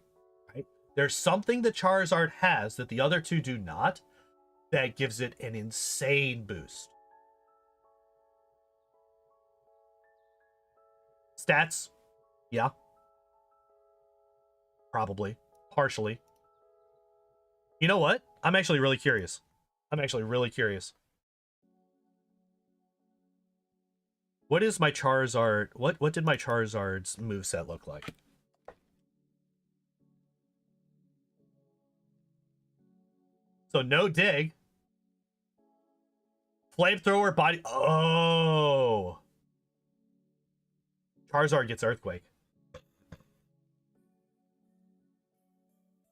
right? There's something that Charizard has that the other two do not, that gives it an insane boost. Stats, yeah. Probably. Partially. You know what? I'm actually really curious. What is my Charizard? What did my Charizard's moveset look like? So no dig. Flamethrower, body. Oh. Charizard gets Earthquake.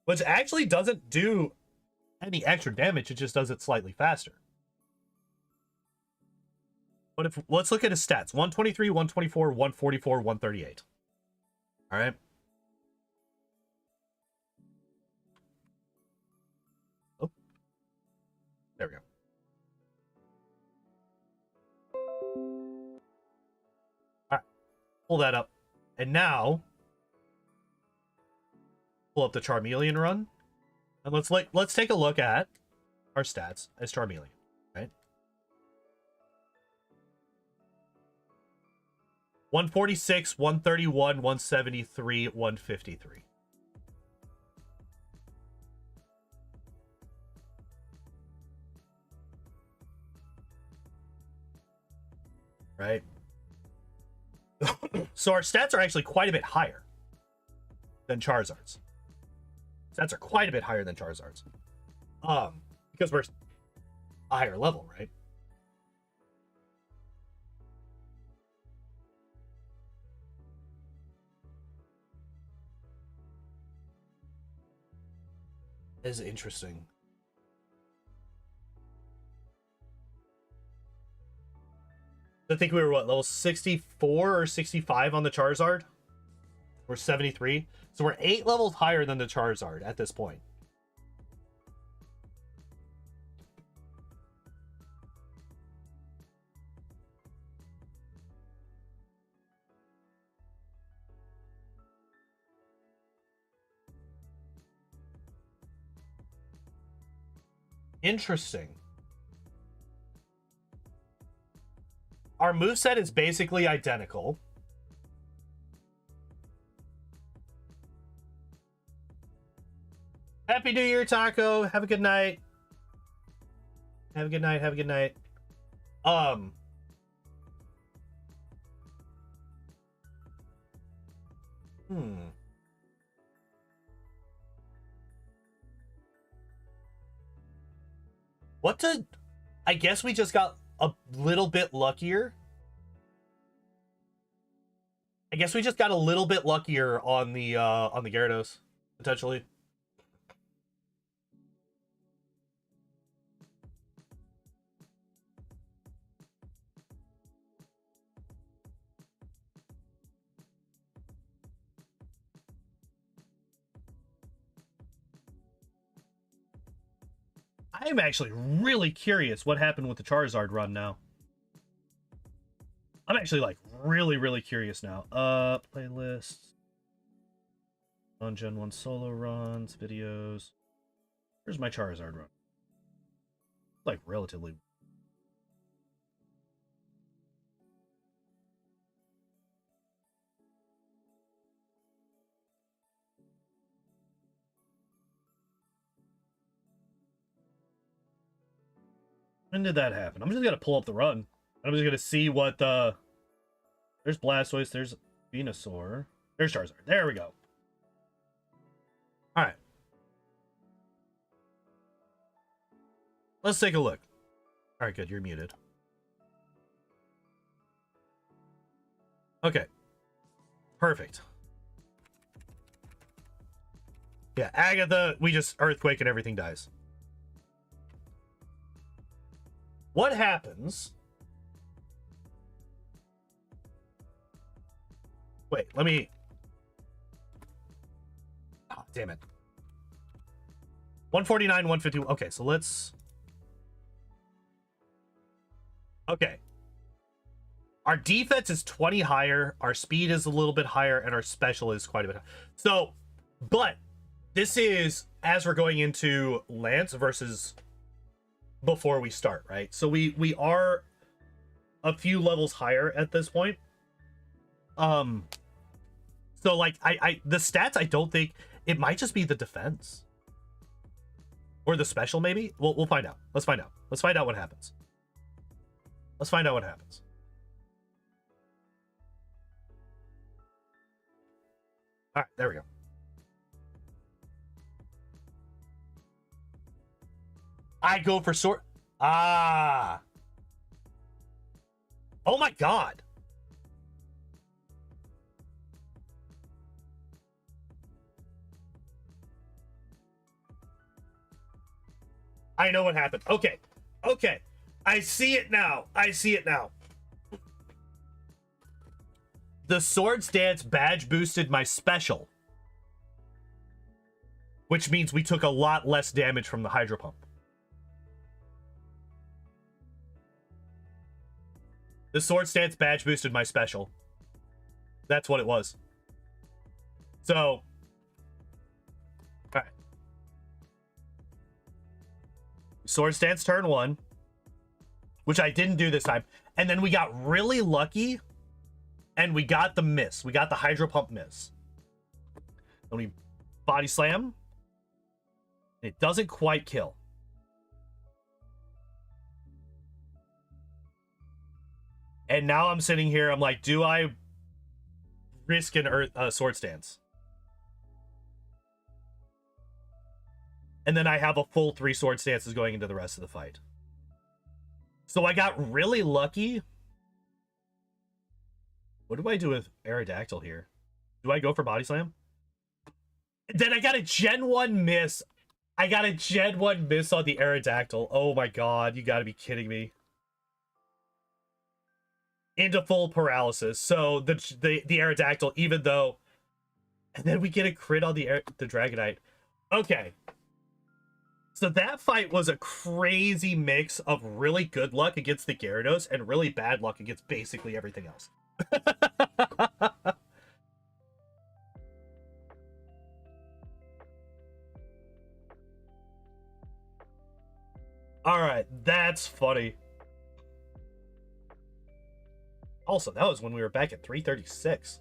Which actually doesn't do any extra damage, it just does it slightly faster. But let's look at his stats. 123, 124, 144, 138. All right. Oh, there we go. All right, pull that up, and now pull up the Charmeleon run, and let's take a look at our stats as Charmeleon. Right. 146, 131, 173, 153. Right? So our stats are actually quite a bit higher than Charizard's. Stats are quite a bit higher than Charizard's. Because we're a higher level, right? Is interesting. I think we were what, level 64 or 65 on the Charizard? We're 73. So we're 8 levels higher than the Charizard at this point. Interesting. Our moveset is basically identical. Happy New Year, Taco. Have a good night. Have a good night. Have a good night. What did... I guess we just got a little bit luckier. I guess we just got a little bit luckier on the Gyarados, potentially. I'm actually really curious what happened with the Charizard run now. I'm actually like really curious now. Playlists. On Gen 1 solo runs, videos. Where's my Charizard run? Like relatively. When did that happen? I'm just gonna pull up the run. I'm just gonna see what the... There's Blastoise, there's Venusaur. There's Charizard. There we go. Alright. Let's take a look. Alright, good. You're muted. Okay. Perfect. Yeah, Agatha, we just earthquake and everything dies. What happens... Wait, let me... Oh, damn it. 149, 150... Okay, so let's... Okay. Our defense is 20 higher, our speed is a little bit higher, and our special is quite a bit higher. So, but this is as we're going into Lance versus before we start, right? So we are a few levels higher at this point. So like the stats, I don't think it might just be the defense or the special. Maybe we'll find out. Let's find out. Let's find out what happens. Let's find out what happens. All right, there we go. I go for sword. Ah. Oh my god. I know what happened. Okay. Okay. I see it now. I see it now. the Swords Dance badge boosted my special, which means we took a lot less damage from the Hydro Pump. The Swords Dance badge boosted my special. That's what it was. So, all right. Swords Dance turn 1, which I didn't do this time. And then we got really lucky, and we got the miss. We got the Hydro Pump miss. And we Body Slam. It doesn't quite kill. And now I'm sitting here, I'm like, do I risk an Sword Stance? And then I have a full 3 Sword Stances going into the rest of the fight. So I got really lucky. What do I do with Aerodactyl here? Do I go for Body Slam? Then I got a Gen 1 miss. I got a Gen 1 miss on the Aerodactyl. Oh my god, you gotta be kidding me. Into full paralysis. So the Aerodactyl, even though... And then we get a crit on the Dragonite. Okay. So that fight was a crazy mix of really good luck against the Gyarados and really bad luck against basically everything else. All right, that's funny. Also, that was when we were back at 336.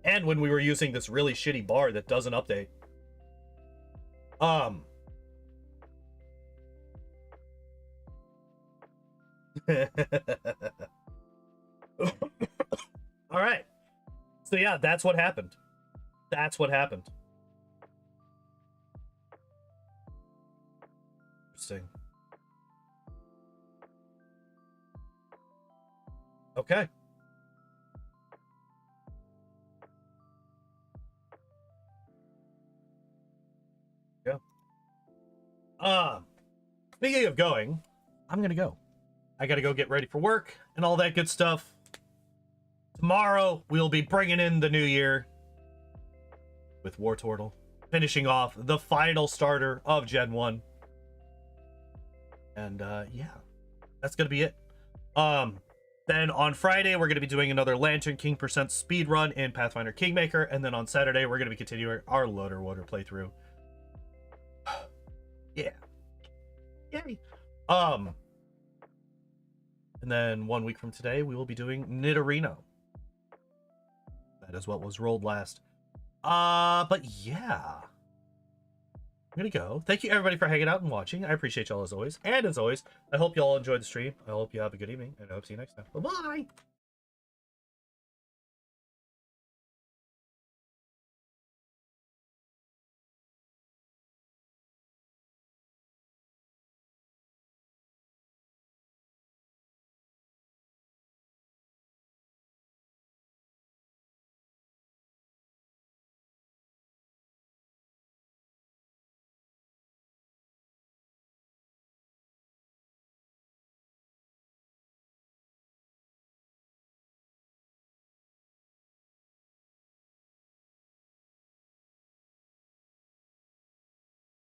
And when we were using this really shitty bar that doesn't update. All right. So yeah, that's what happened. That's what happened. Interesting. Okay. Yeah. Speaking of going, I'm gonna go. I gotta go get ready for work and all that good stuff. Tomorrow we'll be bringing in the new year with Wartortle, finishing off the final starter of Gen 1. And yeah, that's gonna be it. Then on Friday, we're going to be doing another Lantern King % speed run in Pathfinder Kingmaker. And then on Saturday, we're going to be continuing our Loader Water playthrough. Yeah. Yay. And then 1 week from today, we will be doing Nidorino. That is what was rolled last. But yeah. I'm going to go. Thank you, everybody, for hanging out and watching. I appreciate y'all as always. And as always, I hope y'all enjoyed the stream. I hope you have a good evening. And I hope to see you next time. Bye-bye.